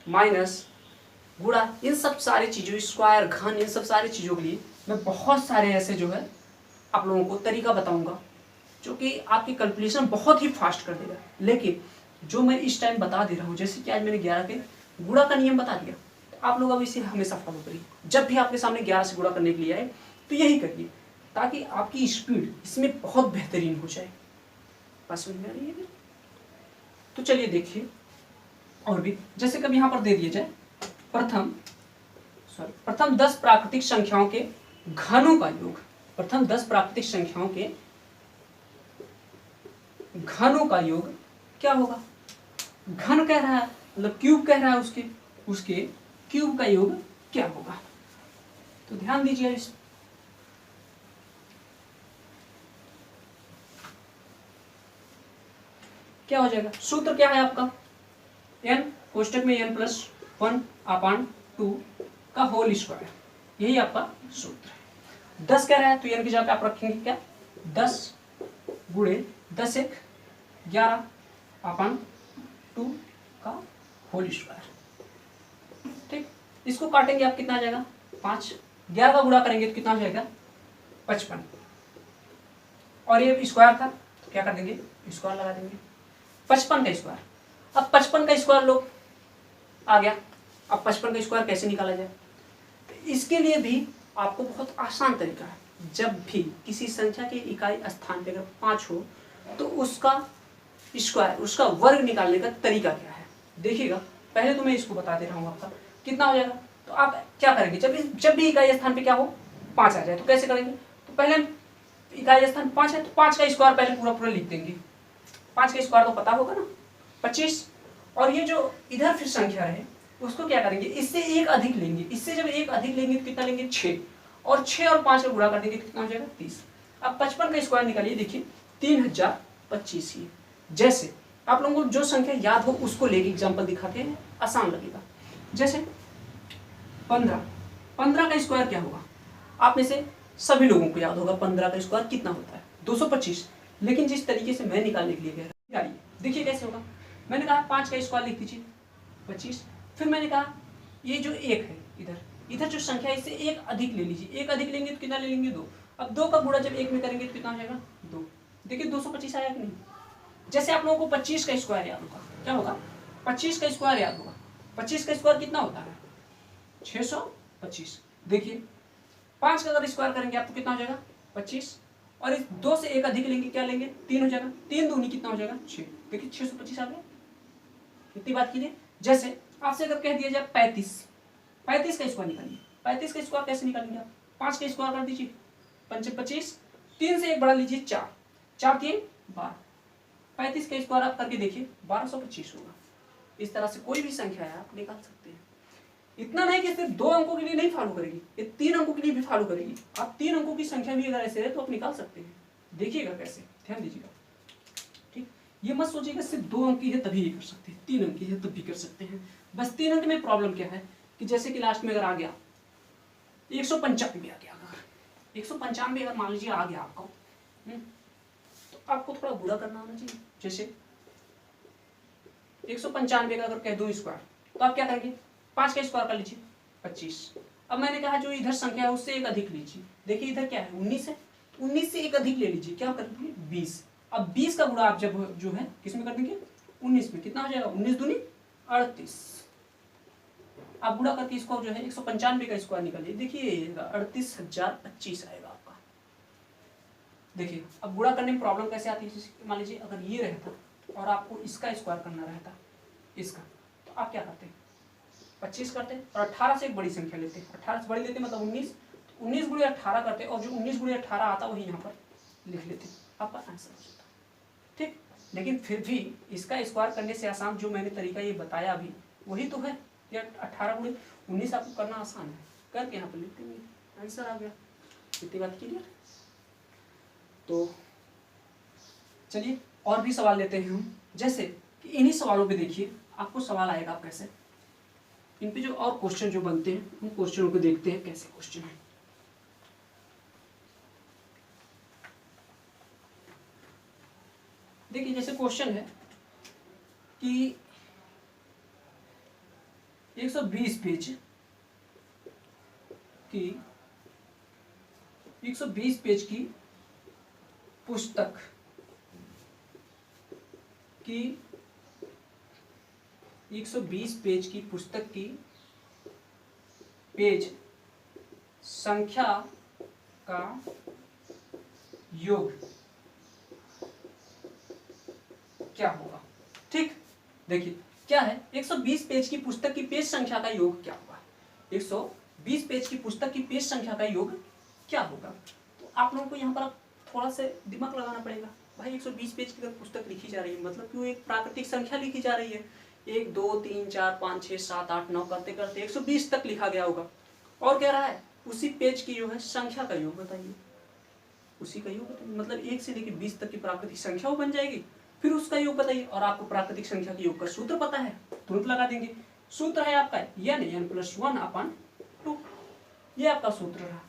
माइनस, गुणा, इन सब सारी चीज़ों, स्क्वायर, घन, इन सब सारी चीज़ों के लिए मैं बहुत सारे ऐसे जो है आप लोगों को तरीका बताऊंगा जो कि आपकी कैलकुलेशन बहुत ही फास्ट कर देगा। लेकिन जो मैं इस टाइम बता दे रहा हूँ, जैसे कि आज मैंने 11 के गुणा का नियम बता दिया, तो आप लोग अब इसे हमेशा फॉलो करिए। जब भी आपके सामने 11 से गुणा करने के लिए आए तो यही करिए, ताकि आपकी स्पीड इसमें बहुत बेहतरीन हो जाए। बात समझ में आ रही है। तो चलिए देखिए और भी, जैसे कभी यहाँ पर दे दिया जाए प्रथम 10 प्राकृतिक संख्याओं के घनों का योग, प्रथम 10 प्राकृतिक संख्याओं के घनों का योग क्या होगा। घन कह रहा है मतलब क्यूब कह रहा है, उसके क्यूब का योग क्या होगा। तो ध्यान दीजिए इस, क्या हो जाएगा, सूत्र क्या है आपका n कोष्टक में n+1 1/2 का होल स्क्वायर, यही आपका सूत्र है। 10 कह रहा है तो यानी कि जहाँ पे आप रखेंगे क्या, 10 गुणे 10 एक 11/2 का होल स्क्वायर। ठीक, इसको काटेंगे आप, कितना आ जाएगा 5, 11 का गुणा करेंगे तो कितना हो जाएगा 55, और ये स्क्वायर था तो क्या कर देंगे, स्क्वायर लगा देंगे 55 का स्क्वायर। अब 55 का स्क्वायर लोग आ गया। अब 55 का स्क्वायर कैसे निकाला जाए, तो इसके लिए भी आपको बहुत आसान तरीका है। जब भी किसी संख्या के इकाई स्थान पे अगर 5 हो तो उसका स्क्वायर, उसका वर्ग निकालने का तरीका क्या है, देखिएगा। पहले तो मैं इसको बता दे रहा हूँ आपका कितना हो जाएगा। तो आप क्या करेंगे, जब भी इकाई स्थान पे क्या हो 5 आ जाए तो कैसे करेंगे, तो पहले इकाई स्थान 5 है तो 5 का स्क्वायर पहले पूरा पूरा लिख देंगे। 5 का स्क्वायर तो पता होगा ना 25, और ये जो इधर फिर संख्या है उसको क्या करेंगे, इससे एक अधिक लेंगे। इससे जब एक अधिक लेंगे तो कितना लेंगे 6, और 6 और 5 का गुणा कर देंगे तो कितना हो जाएगा 30। अब 55 का स्क्वायर निकालिए, देखिए 3025 ही। जैसे आप लोगों को जो संख्या याद हो उसको लेके एग्जाम्पल दिखाते हैं, आसान लगेगा। जैसे 15 का स्क्वायर क्या होगा, आप में से सभी लोगों को याद होगा 15 का स्क्वायर कितना होता है 225। लेकिन जिस तरीके से मैं निकालने के लिए कह रहा हूँ, देखिए कैसे होगा। मैंने कहा 5 का स्क्वायर लिख दीजिए 25, फिर मैंने कहा ये जो एक है इधर जो संख्या है इससे एक अधिक ले लीजिए। एक अधिक लेंगे तो कितना ले लेंगे 2। अब 2 का गुणा जब एक में करेंगे तो कितना हो जाएगा 2। देखिए 225 आया कि नहीं। जैसे आप लोगों को 25 का स्क्वायर याद होगा, क्या होगा 25 का स्क्वायर याद होगा। 25 का स्क्वायर कितना होता है 625। देखिए 5 का अगर स्क्वायर करेंगे आप तो कितना हो जाएगा 25, और इस 2 से एक अधिक लेंगे क्या लेंगे 3 हो जाएगा। 3 दूनी कितना हो जाएगा 6। देखिए 625 आ गया। कितनी बात कीजिए। जैसे आपसे अगर कह दिया जाए 35 का स्क्वायर निकालिए। 35 का स्क्वायर कैसे निकालेंगे आप, 5 का स्क्वायर कर दीजिए 25, 3 से एक बड़ा लीजिए 4, 4 3 12। 35 का स्क्वायर आप करके देखिए 1225 होगा। इस तरह से कोई भी संख्या है आप निकाल सकते हैं। इतना नहीं कि सिर्फ 2 अंकों के लिए नहीं फॉलो करेगी, ये 3 अंकों के लिए भी फॉलो करेगी। आप 3 अंकों की संख्या भी अगर ऐसे है तो आप निकाल सकते हैं। देखिएगा कैसे, ध्यान दीजिएगा। ठीक, ये मत सोचिएगा सिर्फ 2 अंक की है तभी ये कर सकते हैं, 3 अंक की है तब भी कर सकते हैं। बस 3 अंक में प्रॉब्लम क्या है कि जैसे कि लास्ट में अगर आ गया 195 आ गया, अगर 195 अगर मान लीजिए आ गया आपको, तो आपको थोड़ा बुरा करना आना चाहिए। जैसे 195 का अगर कह दो स्क्वायर तो आप क्या करेंगे 5 का स्क्वायर कर लीजिए 25। अब मैंने कहा जो इधर संख्या है उससे एक अधिक लीजिए। देखिए इधर क्या है 19 है, 19 से एक अधिक ले लीजिए, क्या कर देंगे 20। अब 20 का गुणा आप जब जो है किस में कर देंगे 19 में, कितना हो जाएगा 19 दूनी 38। आप गुणा करके इसको जो है 195 का स्क्वायर निकालिए। देखिए 38,025 आएगा आपका। देखिए अब गुणा करने में प्रॉब्लम कैसे आती है, मान लीजिए अगर ये रहता और आपको इसका स्क्वायर करना रहता इसका, तो आप क्या करते 25 करते और 18 से एक बड़ी संख्या लेते, 18 से बड़ी लेते मतलब 19, तो 19 गुणे 18 करते और जो 19 गुणे 18 आता वही यहाँ पर लिख लेते, आपका आंसर हो जाता। ठीक, लेकिन फिर भी इसका स्क्वायर करने से आसान जो मैंने तरीका ये बताया अभी वही तो है। 18 गुणे 19 आपको करना आसान है, करके यहाँ पर लिख देंगे आंसर आ गया। इतनी बात क्लियर। तो चलिए और भी सवाल लेते हैं हम। जैसे कि इन्हीं सवालों पे देखिए आपको सवाल आएगा कैसे, इन पे जो और क्वेश्चन जो बनते हैं उन क्वेश्चनों को देखते हैं कैसे क्वेश्चन है। देखिए जैसे क्वेश्चन है कि 120 पेज की 120 पेज की पुस्तक की 120 पेज की पुस्तक की पेज संख्या का योग क्या होगा। ठीक, देखिए क्या है 120 पेज की पुस्तक की पेज संख्या का योग क्या होगा। 120 पेज की पुस्तक की पेज संख्या का योग क्या होगा। तो आप लोगों को यहाँ पर थोड़ा सा दिमाग लगाना पड़ेगा। भाई 120 पेज की अगर पुस्तक लिखी जा रही है मतलब कि वो एक प्राकृतिक संख्या लिखी जा रही है। 1 2 3 4 5 6 7 8 9 करते करते 120 तक लिखा गया होगा। और कह रहा है उसी पेज की जो है संख्या का योग बताइए, उसी का योग बताइए। मतलब 1 से लेकर 20 तक की प्राकृतिक संख्या वो बन जाएगी, फिर उसका योग बताइए। और आपको प्राकृतिक संख्या के योग का सूत्र पता है, तुरंत लगा देंगे। सूत्र है आपका n प्लस 1/2, ये आपका सूत्र रहा।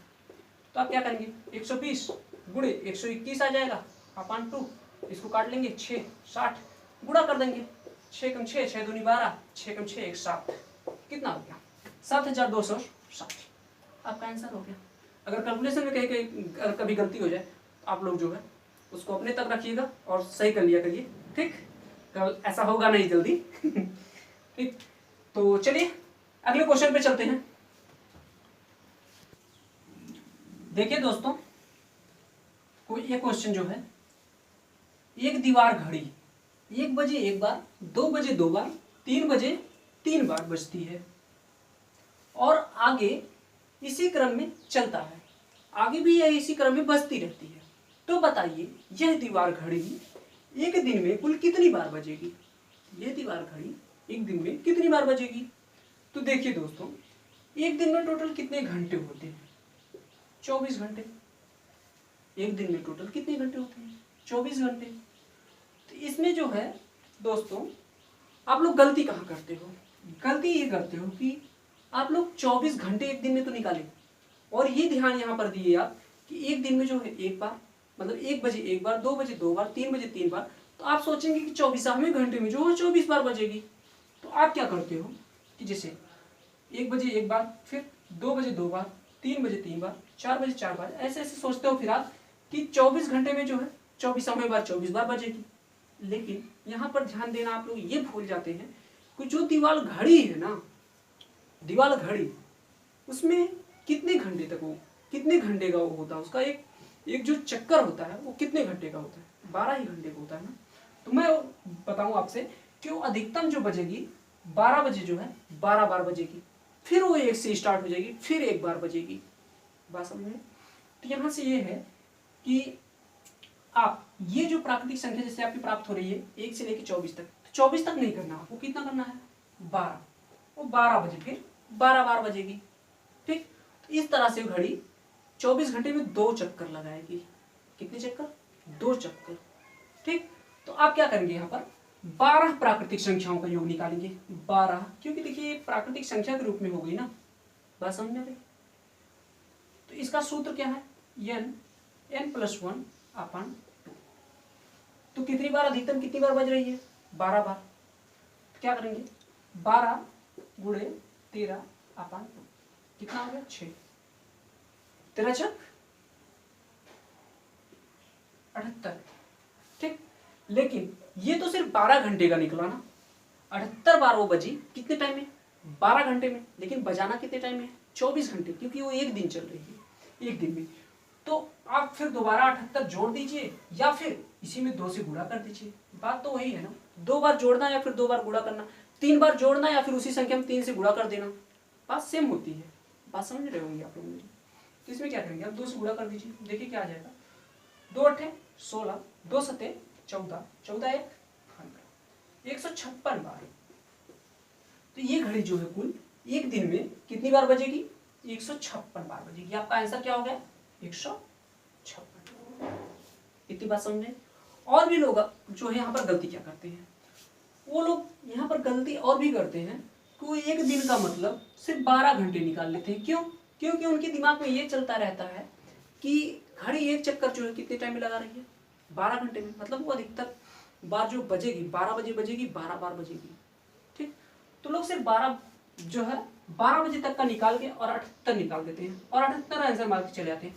तो आप क्या करेंगे, 120 गुणे 121 आ जाएगा अपन 2, इसको काट लेंगे 6 60 गुणा कर देंगे, 6 कम 6 6 दूनी 12, 6 कम 6 1 7, कितना हो गया 7260, आपका आंसर हो गया। अगर कैलकुलेशन में कहीं अगर कभी गलती हो जाए तो आप लोग जो है उसको अपने तक रखिएगा और सही कर लिया करिए, ठीक, कल ऐसा होगा नहीं जल्दी ठीक। तो चलिए अगले क्वेश्चन पे चलते हैं। देखिए दोस्तों, कोई एक क्वेश्चन जो है, एक दीवार घड़ी 1 बजे एक बार, 2 बजे 2 बार, 3 बजे 3 बार बजती है और आगे इसी क्रम में चलता है, आगे भी यह इसी क्रम में बजती रहती है। तो बताइए यह दीवार घड़ी एक दिन में कुल कितनी बार बजेगी? यह दीवार घड़ी एक दिन में कितनी बार बजेगी? तो देखिए दोस्तों, एक दिन में टोटल कितने घंटे होते हैं? 24 घंटे। एक दिन में टोटल कितने घंटे होते हैं? 24 घंटे। तो इसमें जो है दोस्तों, आप लोग गलती कहाँ करते हो? गलती ये करते हो कि आप लोग 24 घंटे एक दिन में तो निकालें, और ये ध्यान यहाँ पर दिए आप कि एक दिन में जो है एक बार, मतलब 1 बजे एक बार, 2 बजे 2 बार, 3 बजे 3 बार, तो आप सोचेंगे कि 24वें घंटे में जो है 24 बार बजेगी। तो आप क्या करते हो कि जैसे 1 बजे एक बार, फिर 2 बजे 2 बार, 3 बजे 3 बार, 4 बजे 4 बार, ऐसे ऐसे सोचते हो फिर आप कि 24 घंटे में जो है 24वें बार 24 बार बजेगी। लेकिन यहाँ पर ध्यान देना, आप लोग ये भूल जाते हैं कि जो दीवार घड़ी है ना, दीवार घड़ी, उसमें कितने घंटे तक वो, कितने घंटे का वो होता है, उसका एक जो चक्कर होता है वो कितने घंटे का होता है? 12 ही घंटे का होता है ना। तो मैं बताऊं आपसे कि वो अधिकतम जो बजेगी 12 बजे जो है 12 बार बजेगी, फिर वो 1 से स्टार्ट हो जाएगी, फिर 1 बार बजेगी। बात समझ में? तो यहाँ से ये है कि आप ये जो प्राकृतिक संख्या जैसे आपकी प्राप्त हो रही है 1 से लेकर 24 तक, तो 24 तक नहीं करना, आपको कितना करना है? 12। वो 12 बजे फिर 12 बार बजेगी, ठीक। तो इस तरह से घड़ी 24 घंटे में 2 चक्कर लगाएगी। कितने चक्कर? 2 चक्कर, ठीक। तो आप क्या करेंगे, यहाँ पर 12 प्राकृतिक संख्याओं का योग निकालेंगे। 12, क्योंकि देखिए प्राकृतिक संख्या के रूप में हो गई ना, बात समझ में आ गई। तो इसका सूत्र क्या है? n plus 1/2। तो कितनी बार अधिकतम कितनी बार बज रही है? 12 बार। तो क्या करेंगे, 12 गुणे 13/2, कितना हो गया? 6। 13 छक 78, ठीक। लेकिन ये तो सिर्फ 12 घंटे का निकला ना, 78 बार वो बजी कितने टाइम में? 12 घंटे में। लेकिन बजाना कितने टाइम में? 24 घंटे, क्योंकि वो एक दिन चल रही है, एक दिन में। तो आप फिर दोबारा 78 जोड़ दीजिए या फिर इसी में 2 से गुणा कर दीजिए। बात तो वही है ना, 2 बार जोड़ना या फिर 2 बार गुणा करना, 3 बार जोड़ना या फिर उसी संख्या में 3 से गुणा कर देना, बात सेम होती है। बात समझ रहे होंगे आप लोग मेरी। तो इसमें क्या करेंगे, आप 2 से गुणा कर दीजिए, देखिए क्या आ जाएगा। 2 8 16, 2 7 14, 14 1 156 बार। तो ये घड़ी जो है कुल एक दिन में कितनी बार बजेगी? 156 बार बजेगी। आपका आंसर क्या हो गया? 156। इतनी बात समझे। और भी लोग जो है यहाँ पर गलती क्या करते हैं, वो लोग यहाँ पर गलती और भी करते हैं कि वो एक दिन का मतलब सिर्फ 12 घंटे निकाल लेते हैं। क्यों? क्योंकि उनके दिमाग में ये चलता रहता है कि घड़ी एक चक्कर जो है कितने टाइम में लगा रही है? 12 घंटे में। मतलब वो अधिकतर बार जो बजेगी 12 बजे बजेगी, 12 बार बजेगी, ठीक। तो लोग सिर्फ 12 जो है 12 बजे तक का निकाल के और 78 निकाल देते हैं और 78 आंसर मार के चले जाते हैं।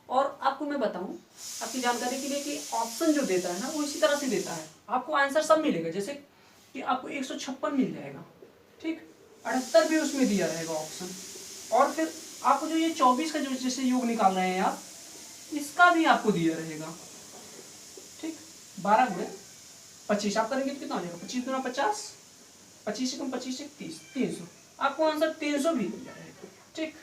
और आपको मैं बताऊं आपकी जानकारी के लिए कि ऑप्शन जो देता है ना वो इसी तरह से देता है, आपको आंसर सब मिलेगा। जैसे कि आपको 156 मिल जाएगा, ठीक, 78 भी उसमें दिया रहेगा ऑप्शन, और फिर आपको जो ये 24 का जो जैसे योग निकाल रहे हैं आप, इसका भी आपको दिया रहेगा, ठीक। 12 गुणे 25 आप करेंगे तो कितना हो जाएगा? 25 गुना 50, 25 से कम 25 से 30, 300। आपको आंसर 300 भी दिया रहेगा, ठीक।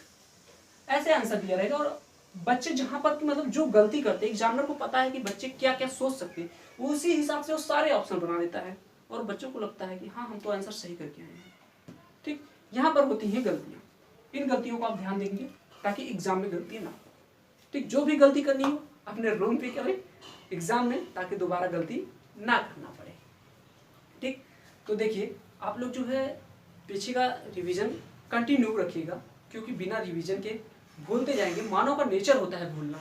ऐसे आंसर दिया रहेगा। और बच्चे जहां पर मतलब जो गलती करते हैं, एग्जामिनर को पता है कि बच्चे क्या क्या सोच सकते हैं, उसी हिसाब से वो सारे ऑप्शन बना देता है और बच्चों को लगता है कि हाँ हम तो आंसर सही करके आए हैं, ठीक। यहाँ पर होती हैं गलतियाँ, इन गलतियों को आप ध्यान देंगे ताकि एग्जाम में गलतियाँ ना हो, ठीक। जो भी गलती करनी हो अपने रूम पे करें एग्जाम में, ताकि दोबारा गलती ना करना पड़े, ठीक। तो देखिए आप लोग जो है पीछे का रिवीजन कंटिन्यू रखिएगा, क्योंकि बिना रिवीजन के भूलते जाएंगे। मानव का नेचर होता है भूलना,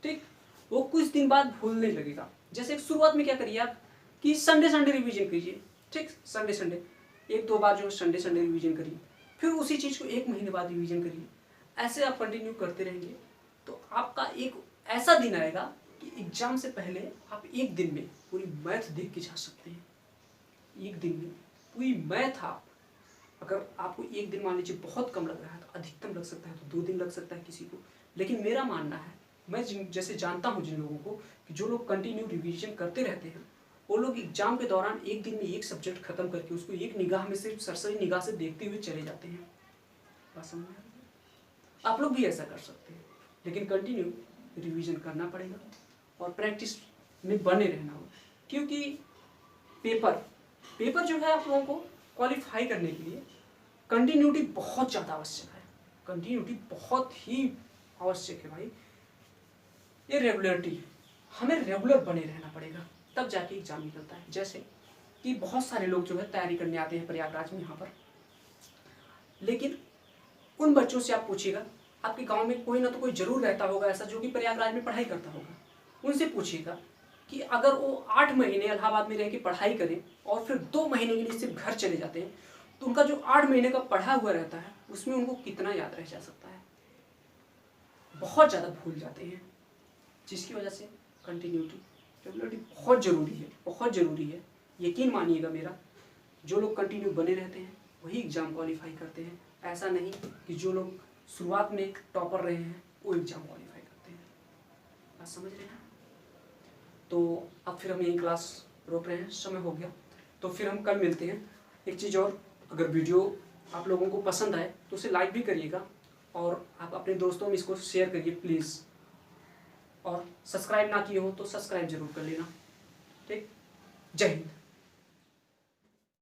ठीक। वो कुछ दिन बाद भूलने लगेगा। जैसे शुरुआत में क्या करिए आप कि संडे संडे रिवीजन कीजिए, ठीक। संडे संडे 1-2 बार जो है संडे संडे रिवीजन करिए, फिर उसी चीज़ को 1 महीने बाद रिवीजन करिए। ऐसे आप कंटिन्यू करते रहेंगे तो आपका एक ऐसा दिन आएगा कि एग्जाम से पहले आप एक दिन में पूरी मैथ देख के जा सकते हैं। एक दिन में पूरी मैथ आप, अगर आपको एक दिन मान लीजिए बहुत कम लग रहा है तो अधिकतम लग सकता है तो 2 दिन लग सकता है किसी को। लेकिन मेरा मानना है, मैं जैसे जानता हूँ जिन लोगों को, कि जो लोग कंटिन्यू रिवीजन करते रहते हैं वो लोग एग्जाम के दौरान एक दिन में एक सब्जेक्ट खत्म करके उसको एक निगाह में सिर्फ सरसरी निगाह से देखते हुए चले जाते हैं। बात समझ में आ रही है? आप लोग भी ऐसा कर सकते हैं, लेकिन कंटिन्यू रिवीजन करना पड़ेगा और प्रैक्टिस में बने रहना होगा, क्योंकि पेपर जो है आप लोगों को क्वालिफाई करने के लिए कंटिन्यूटी बहुत ज़्यादा आवश्यक है। कंटिन्यूटी बहुत ही आवश्यक है भाई। ये रेगुलरिटी, हमें रेगुलर बने रहना पड़ेगा, तब जाके एग्जाम निकलता है। जैसे कि बहुत सारे लोग जो है तैयारी करने आते हैं प्रयागराज में यहाँ पर, लेकिन उन बच्चों से आप पूछिएगा, आपके गांव में कोई ना तो कोई जरूर रहता होगा ऐसा जो कि प्रयागराज में पढ़ाई करता होगा। उनसे पूछिएगा कि अगर वो 8 महीने इलाहाबाद में रह के पढ़ाई करें और फिर 2 महीने के लिए सिर्फ घर चले जाते हैं, तो उनका जो 8 महीने का पढ़ा हुआ रहता है उसमें उनको कितना याद रह जा सकता है। बहुत ज़्यादा भूल जाते हैं, जिसकी वजह से कंटिन्यूटी रेगुलरिटी बहुत ज़रूरी है, बहुत ज़रूरी है। यकीन मानिएगा मेरा, जो लोग कंटिन्यू बने रहते हैं वही एग्ज़ाम क्वालिफाई करते हैं। ऐसा नहीं कि जो लोग शुरुआत में टॉपर रहे हैं वो एग्ज़ाम क्वालिफाई करते हैं। बात समझ रहे हैं? तो अब फिर हम यही क्लास रोक रहे हैं, समय हो गया, तो फिर हम कल मिलते हैं। एक चीज़ और, अगर वीडियो आप लोगों को पसंद आए तो उसे लाइक भी करिएगा और आप अपने दोस्तों में इसको शेयर करिए प्लीज़, और सब्सक्राइब ना किए हो तो सब्सक्राइब जरूर कर लेना, ठीक। जय हिंद।